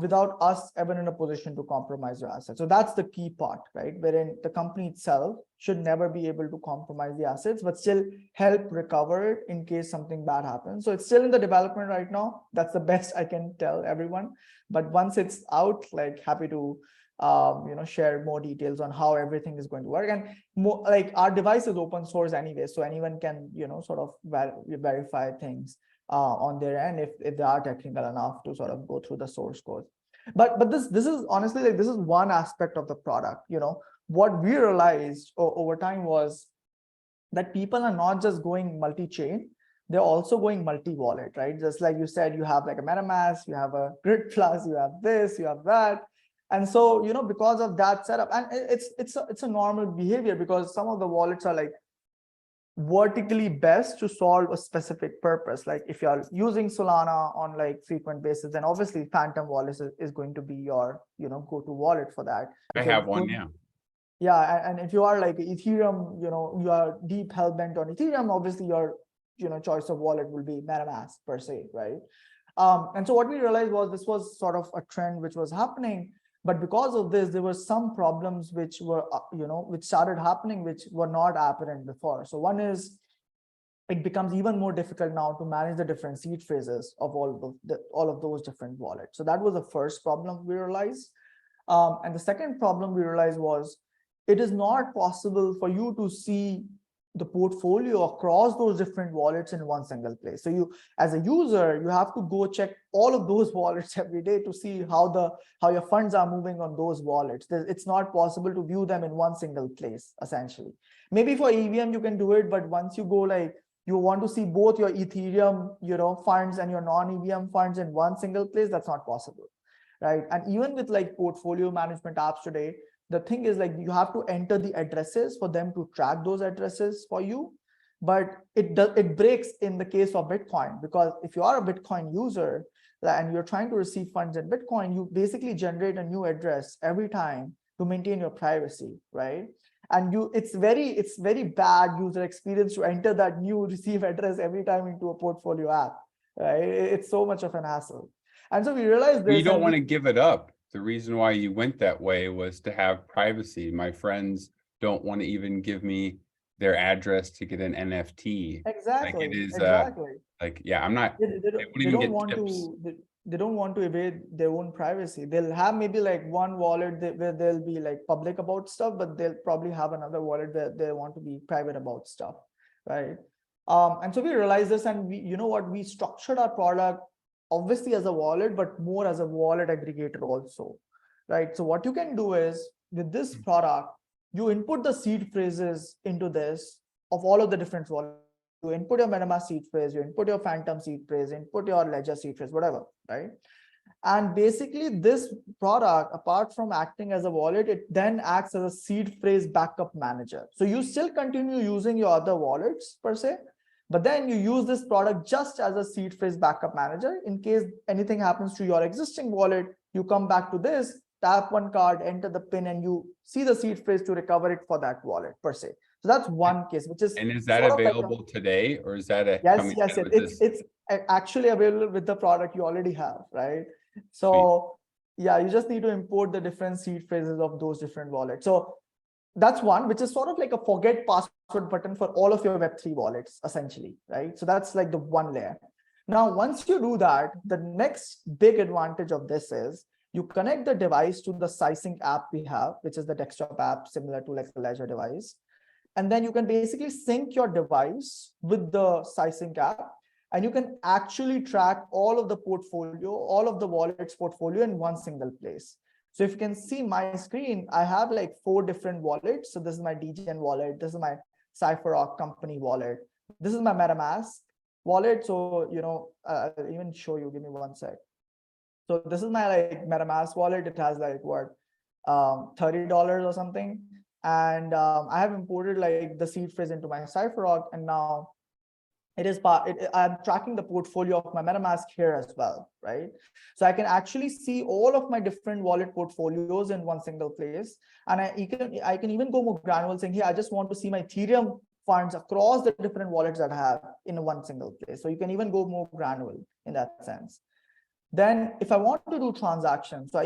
without us ever in a position to compromise your assets. So that's the key part, right? Wherein the company itself should never be able to compromise the assets, but still help recover it in case something bad happens. So it's still in the development right now. That's the best I can tell everyone. But once it's out, like happy to share more details on how everything is going to work. And more like our device is open source anyway, so anyone can sort of verify things on their end if they are technical enough to sort of go through the source code. But this is honestly like, this is one aspect of the product. What we realized over time was that people are not just going multi-chain, they're also going multi-wallet, right? Just like you said, you have like a MetaMask, you have a Grid Plus, you have this, you have that. And so, because of that setup, and it's a normal behavior, because some of the wallets are like vertically best to solve a specific purpose. Like if you're using Solana on like frequent basis, then obviously Phantom Wallet is going to be your, go-to wallet for that. I have one now. Yeah, and if you are like Ethereum, you are deep hell bent on Ethereum, obviously your choice of wallet will be MetaMask per se, right? And so what we realized was this was sort of a trend which was happening, but because of this, there were some problems which were, which started happening, which were not apparent before. So one is, it becomes even more difficult now to manage the different seed phrases of all of those different wallets. So that was the first problem we realized. And the second problem we realized was, it is not possible for you to see the portfolio across those different wallets in one single place. So you, as a user, you have to go check all of those wallets every day to see how your funds are moving on those wallets. It's not possible to view them in one single place, essentially. Maybe for EVM you can do it, but once you go like, you want to see both your Ethereum, funds and your non-EVM funds in one single place, that's not possible, right? And even with like portfolio management apps today, the thing is like, you have to enter the addresses for them to track those addresses for you. But it breaks in the case of Bitcoin, because if you are a Bitcoin user and you're trying to receive funds in Bitcoin, you basically generate a new address every time to maintain your privacy, right? And it's very bad user experience to enter that new receive address every time into a portfolio app, right? It's so much of an hassle. And so we realized this. You don't want to give it up. The reason why you went that way was to have privacy. My friends don't want to even give me their address to get an NFT. Exactly. Like it is exactly. yeah, I'm not, They don't want to evade their own privacy. They'll have maybe like one wallet where they'll be like public about stuff, but they'll probably have another wallet where they want to be private about stuff, right? And so we realized this, and we structured our product obviously as a wallet, but more as a wallet aggregator also, right? So what you can do is, with this product, you input the seed phrases into this of all of the different wallets. You input your MetaMask seed phrase, you input your Phantom seed phrase, input your Ledger seed phrase, whatever, right? And basically this product, apart from acting as a wallet, it then acts as a seed phrase backup manager. So you still continue using your other wallets per se, but then you use this product just as a seed phrase backup manager. In case anything happens to your existing wallet, you come back to this, tap one card, enter the PIN, and you see the seed phrase to recover it for that wallet per se. So that's one case, which is. And is that available today, or is that yes, it's actually available with the product you already have, right? So yeah, you just need to import the different seed phrases of those different wallets. So that's one, which is sort of like a forget password button for all of your Web3 wallets, essentially, right? So that's like the one layer. Now, once you do that, the next big advantage of this is you connect the device to the SciSync app we have, which is the desktop app similar to like the Ledger device. And then you can basically sync your device with the SciSync app, and you can actually track all of the portfolio, all of the wallets portfolio in one single place. So if you can see my screen, I have like 4 different wallets. So this is my DGN wallet. This is my CypherRock company wallet. This is my MetaMask wallet. So, I'll even show you, give me one sec. So this is my like MetaMask wallet. It has like what, $30 or something. And I have imported like the seed phrase into my CypherRock, and now it is I'm tracking the portfolio of my MetaMask here as well, right? So I can actually see all of my different wallet portfolios in one single place, and I can even go more granular, saying, hey, I just want to see my Ethereum funds across the different wallets that I have in one single place. So you can even go more granular in that sense. Then if I want to do transactions, so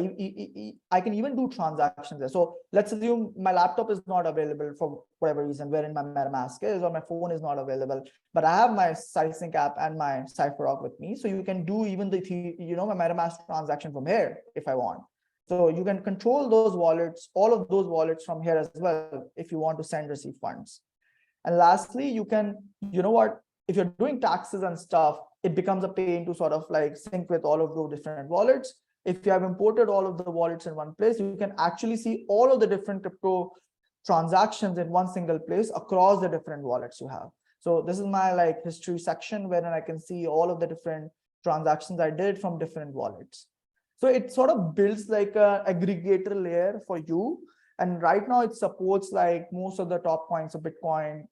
I can even do transactions there. So let's assume my laptop is not available for whatever reason, wherein my MetaMask is, or my phone is not available, but I have my SciSync app and my CypherRock with me. So you can do even my MetaMask transaction from here if I want. So you can control those wallets, all of those wallets from here as well, if you want to send, receive funds. And lastly, you can, if you're doing taxes and stuff, it becomes a pain to sort of like sync with all of those different wallets. If you have imported all of the wallets in one place, you can actually see all of the different crypto transactions in one single place across the different wallets you have. So this is my like history section, wherein I can see all of the different transactions I did from different wallets. So it sort of builds like a aggregator layer for you. And right now it supports like most of the top coins of Bitcoin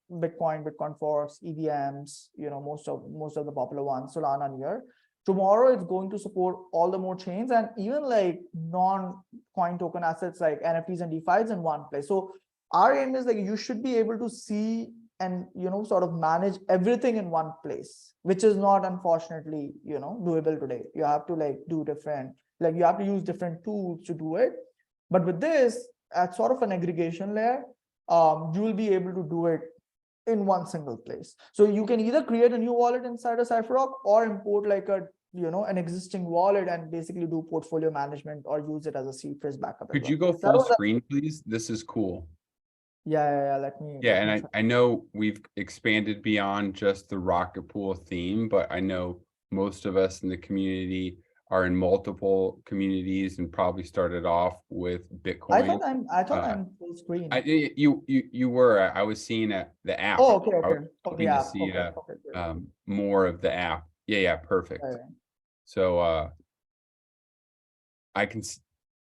Forks, EVMs, most of the popular ones, Solana, Near. Tomorrow it's going to support all the more chains, and even like non-coin token assets like NFTs and DeFi's in one place. So our aim is like, you should be able to see and sort of manage everything in one place, which is not, unfortunately, doable today. You have to do different, you have to use different tools to do it. But with this, at sort of an aggregation layer, you will be able to do it in one single place. So you can either create a new wallet inside a CypherRock or import an existing wallet and basically do portfolio management or use it as a seed phrase backup. Could you go full screen, please? This is cool. Yeah. Let me. Yeah, and I know we've expanded beyond just the Rocket Pool theme, but I know most of us in the community are in multiple communities and probably started off with Bitcoin. I thought I'm full screen. You were. I was seeing the app. Oh, okay. Hoping to see more of the app. Yeah, perfect. Right. So I can.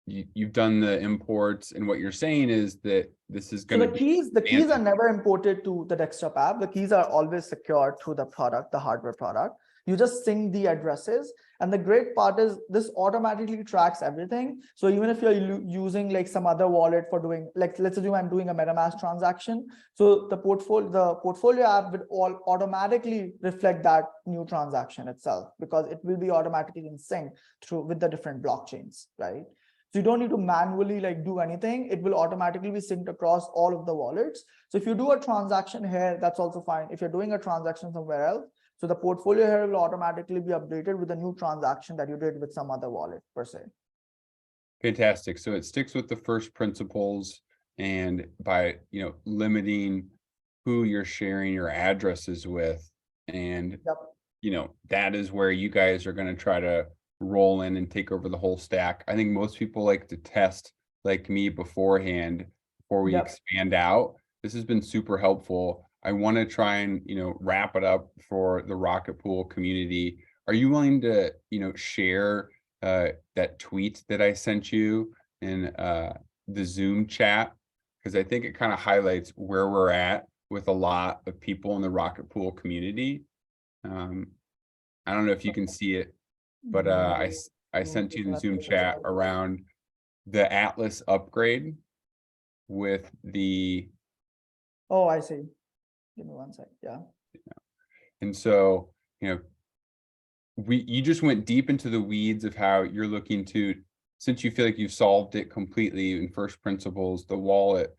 You've done the imports, and what you're saying is that this is going to be the keys are never imported to the desktop app. The keys are always secured through the product, the hardware product. You just sync the addresses, and the great part is this automatically tracks everything. So even if you're using some other wallet for doing, let's assume I'm doing a MetaMask transaction, so the portfolio app will all automatically reflect that new transaction itself, because it will be automatically in sync with the different blockchains, right? So you don't need to manually do anything. It will automatically be synced across all of the wallets. So if you do a transaction here, that's also fine. If you're doing a transaction somewhere else, so the portfolio here will automatically be updated with a new transaction that you did with some other wallet per se. Fantastic. So it sticks with the first principles, and by limiting who you're sharing your addresses with, and that is where you guys are going to try to roll in and take over the whole stack. I think most people like to test, like me, beforehand before we expand out. This has been super helpful. I want to try and wrap it up for the Rocket Pool community. Are you willing to share that tweet that I sent you in the Zoom chat? Because I think it kind of highlights where we're at with a lot of people in the Rocket Pool community. I don't know if you can see it, but I sent you the Zoom chat around the Atlas upgrade with the. Oh, I see. Give me one sec. Yeah. And so, you just went deep into the weeds of how you're looking to, since you feel like you've solved it completely in first principles, the wallet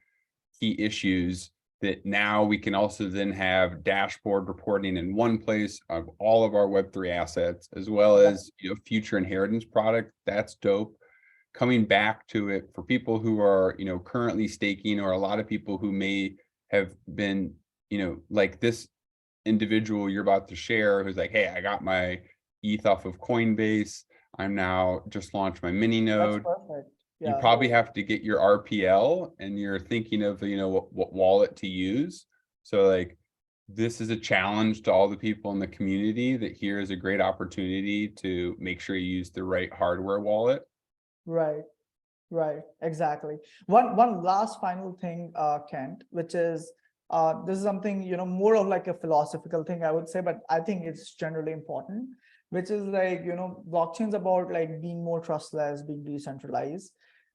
key issues, that now we can also then have dashboard reporting in one place of all of our Web3 assets, as well as future inheritance product. That's dope. Coming back to it for people who are currently staking, or a lot of people who may have been like this individual you're about to share, who's like, hey, I got my ETH off of Coinbase, I'm now just launched my mini node. That's perfect. Yeah. You probably have to get your RPL, and you're thinking of what wallet to use. So this is a challenge to all the people in the community, that here is a great opportunity to make sure you use the right hardware wallet. Right, exactly. One last final thing, Kent, which is this is something more of a philosophical thing, I would say, but I think it's generally important, which is blockchain's about being more trustless, being decentralized.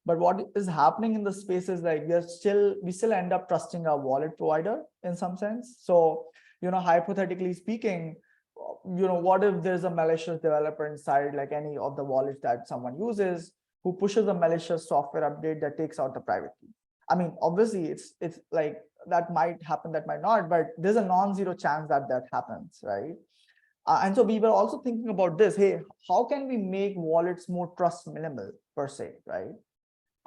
But what is happening in the space is we still end up trusting our wallet provider in some sense. So hypothetically speaking, what if there's a malicious developer inside any of the wallets that someone uses, who pushes a malicious software update that takes out the private key? I mean, obviously it's that might happen, that might not, but there's a non-zero chance that happens, right? And so we were also thinking about this. Hey, how can we make wallets more trust minimal per se, right?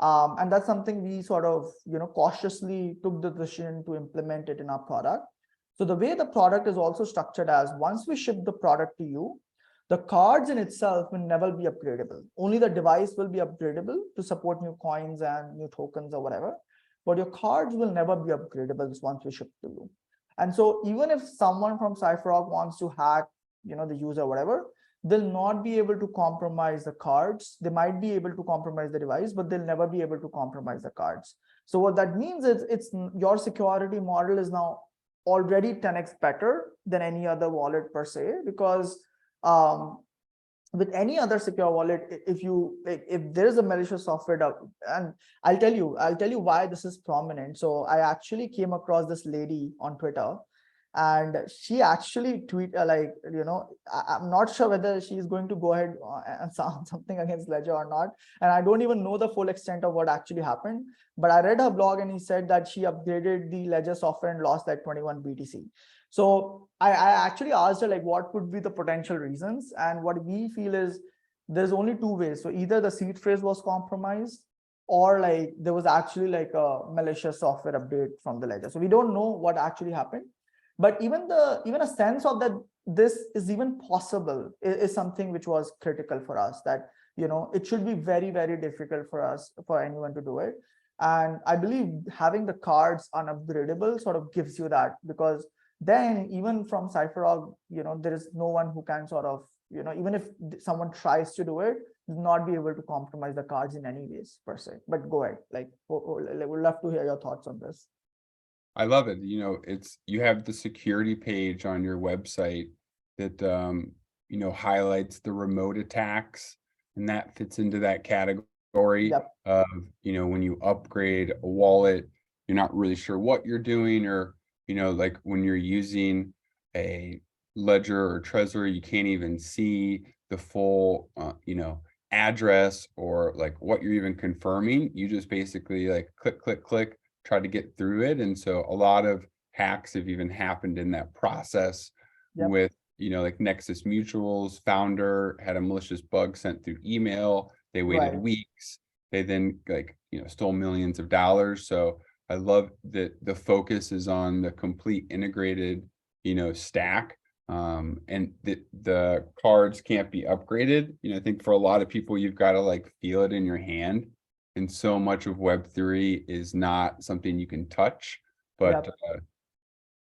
And that's something we sort of cautiously took the decision to implement it in our product. So the way the product is also structured as, once we ship the product to you, the cards in itself will never be upgradable. Only the device will be upgradable to support new coins and new tokens or whatever. But your cards will never be upgradable once we ship to you. And so even if someone from CypherRock wants to hack, the user, whatever, they'll not be able to compromise the cards. They might be able to compromise the device, but they'll never be able to compromise the cards. So what that means is your security model is now already 10x better than any other wallet per se, because with any other secure wallet, if you like, if there is a malicious software, and I'll tell you why this is prominent. So I actually came across this lady on Twitter, and she actually like, I'm not sure whether she's going to go ahead and sound something against Ledger or not, and I don't even know the full extent of what actually happened, but I read her blog and he said that she upgraded the Ledger software and lost like 21 BTC. So I actually asked her like what could be the potential reasons, and what we feel is there's only two ways. So either the seed phrase was compromised, or like there was actually like a malicious software update from the ledger. So we don't know what actually happened, but even a sense of that this is even possible is something which was critical for us, that it should be very, very difficult for us, for anyone to do it. And I believe having the cards unupgradable sort of gives you that, because then even from CypherRock, there is no one who can sort of, even if someone tries to do it, not be able to compromise the cards in any ways per se. But go ahead, like, we'd love to hear your thoughts on this. I love it. You have the security page on your website that, highlights the remote attacks, and that fits into that category. Yep. Of, when you upgrade a wallet, you're not really sure what you're doing, or, like when you're using a ledger or Trezor, you can't even see the full, address, or like what you're even confirming. You just basically like click, click, click, try to get through it. And so a lot of hacks have even happened in that process. Yep. With, like Nexus Mutual's founder had a malicious bug sent through email. They waited weeks. They then stole millions of dollars. So I love that the focus is on the complete integrated, stack. And the cards can't be upgraded. I think for a lot of people, you've got to like feel it in your hand. And so much of Web3 is not something you can touch, but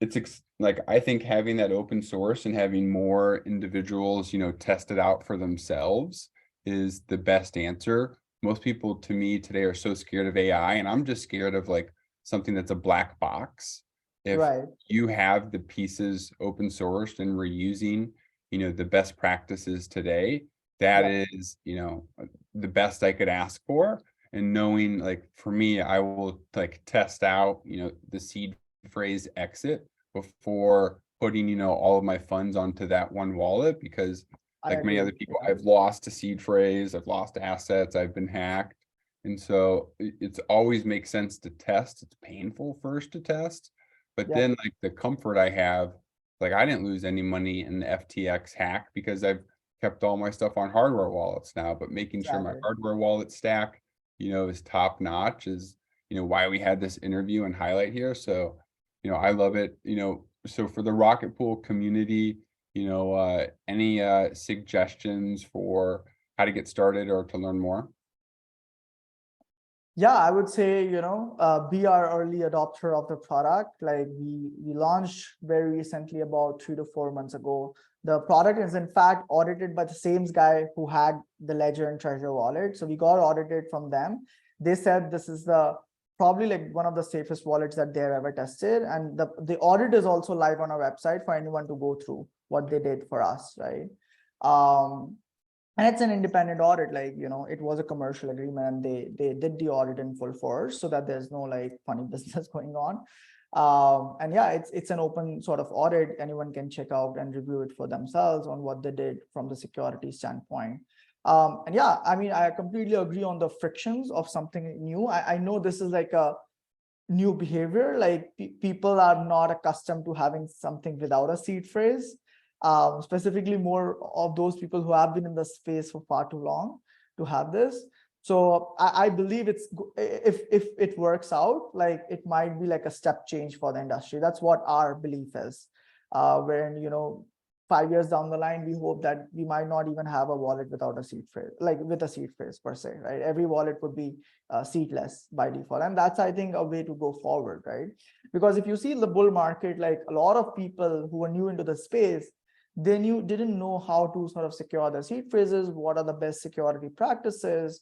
it's like, I think having that open source and having more individuals, test it out for themselves is the best answer. Most people, to me today, are so scared of AI, and I'm just scared of like something that's a black box. If you have the pieces open sourced and we're using, the best practices today, that is, the best I could ask for. And knowing, like, for me, I will like test out, the seed phrase exit before putting, all of my funds onto that one wallet, because like many other people, I've lost a seed phrase, I've lost assets, I've been hacked. And so it's always makes sense to test. It's painful first to test, but then like the comfort I have, like I didn't lose any money in the FTX hack because I've kept all my stuff on hardware wallets now, but making sure my hardware wallet stack, is top notch is, why we had this interview and highlight here. So, I love it. So for the Rocket Pool community, any suggestions for how to get started or to learn more? Yeah, I would say, be our early adopter of the product. Like we launched very recently, about 3 to 4 months ago. The product is in fact audited by the same guy who had the Ledger and Trezor wallet. So we got audited from them. They said this is probably like one of the safest wallets that they've ever tested. And the audit is also live on our website for anyone to go through what they did for us, right? And it's an independent audit, like, it was a commercial agreement, and they did the audit in full force so that there's no like funny business going on. And yeah, it's an open sort of audit. Anyone can check out and review it for themselves on what they did from the security standpoint. And yeah, I mean, I completely agree on the frictions of something new. I know this is like a new behavior, like people are not accustomed to having something without a seed phrase. Specifically more of those people who have been in the space for far too long to have this. So I believe if it works out, like it might be like a step change for the industry. That's what our belief is. Wherein, 5 years down the line, we hope that we might not even have a wallet without a seed phrase, like with a seed phrase per se, right? Every wallet would be seedless by default. And that's, I think, a way to go forward, right? Because if you see the bull market, like a lot of people who are new into the space, they didn't know how to sort of secure their seed phrases, what are the best security practices,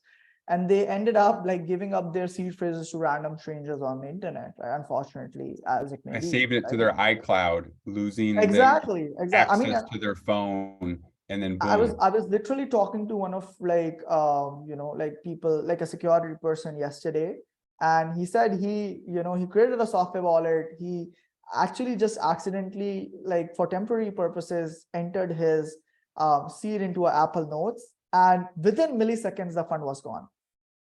and they ended up like giving up their seed phrases to random strangers on the internet, right? Unfortunately, as it may be. I saved it to their iCloud, losing exactly. access I mean, to their phone And then I boom. was literally talking to one of like like people, like a security person yesterday, and he said he created a software wallet. He actually just accidentally, like for temporary purposes, entered his seed into an Apple Notes, and within milliseconds the fund was gone.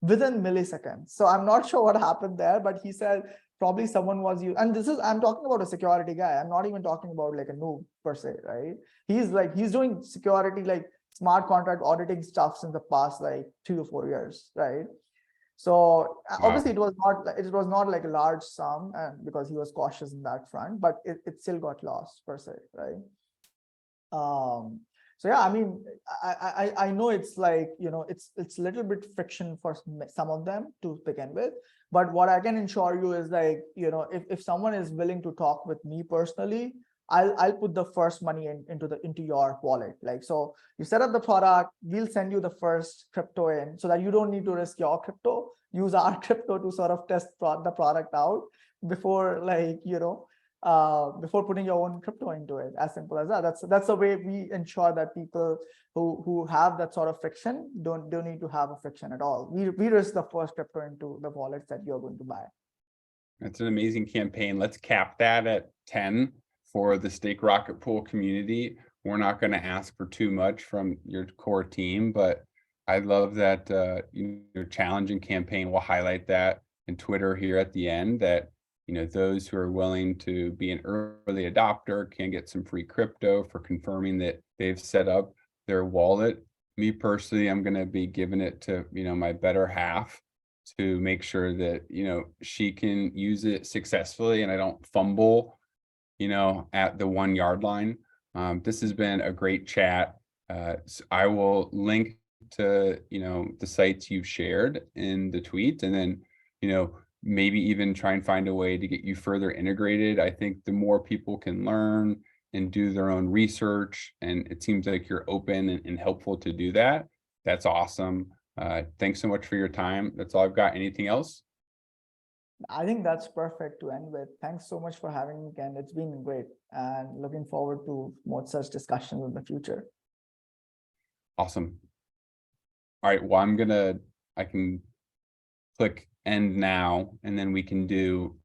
Within milliseconds. So I'm not sure what happened there, but he said probably someone was you. And I'm talking about a security guy. I'm not even talking about like a noob per se, right? He's doing security, like smart contract auditing stuff since the past like 2 to 4 years, right? So obviously it was not like a large sum, and because he was cautious in that front, but it still got lost per se, right? So yeah, I mean, I know it's like, it's a little bit friction for some of them to begin with, but what I can ensure you is like, if someone is willing to talk with me personally, I'll put the first money into your wallet. Like, so you set up the product, we'll send you the first crypto in, so that you don't need to risk your crypto. Use our crypto to sort of test the product out before, like, before putting your own crypto into it. As simple as that. That's the way we ensure that people who have that sort of friction don't need to have a friction at all. We risk the first crypto into the wallets that you're going to buy. That's an amazing campaign. Let's cap that at 10 for the StakeRocketPool community. We're not going to ask for too much from your core team, but I love that your challenging campaign. We'll highlight that in Twitter here at the end, that those who are willing to be an early adopter can get some free crypto for confirming that they've set up their wallet. Me personally, I'm going to be giving it to my better half to make sure that she can use it successfully and I don't fumble at the 1 yard line. This has been a great chat. So I will link to the sites you've shared in the tweet, and then maybe even try and find a way to get you further integrated. I think the more people can learn and do their own research, and it seems like you're open and helpful to do that. That's awesome. Thanks so much for your time. That's all I've got. Anything else? I think that's perfect to end with. Thanks so much for having me, Ken. It's been great, and looking forward to more such discussions in the future. Awesome. All right, well, I can click end now, and then we can do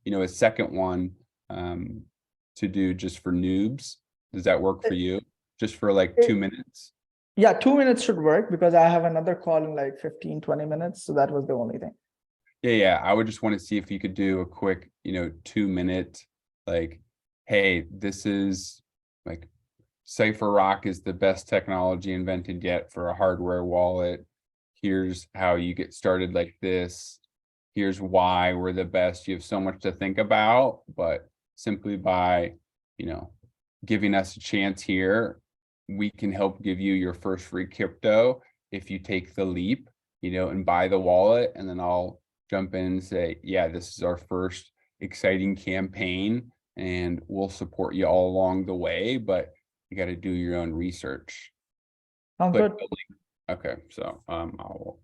a second one to do just for noobs. Does that work for you? Just for like 2 minutes? Yeah, 2 minutes should work, because I have another call in like 15-20 minutes. So that was the only thing. Yeah. I would just want to see if you could do a quick 2 minute, like, hey, this is like CypherRock is the best technology invented yet for a hardware wallet. Here's how you get started like this. Here's why we're the best. You have so much to think about, but simply by, giving us a chance here, we can help give you your first free crypto if you take the leap, and buy the wallet. And then I'll jump in and say, yeah, this is our first exciting campaign and we'll support you all along the way, but you got to do your own research. Sounds good. Okay, so I'll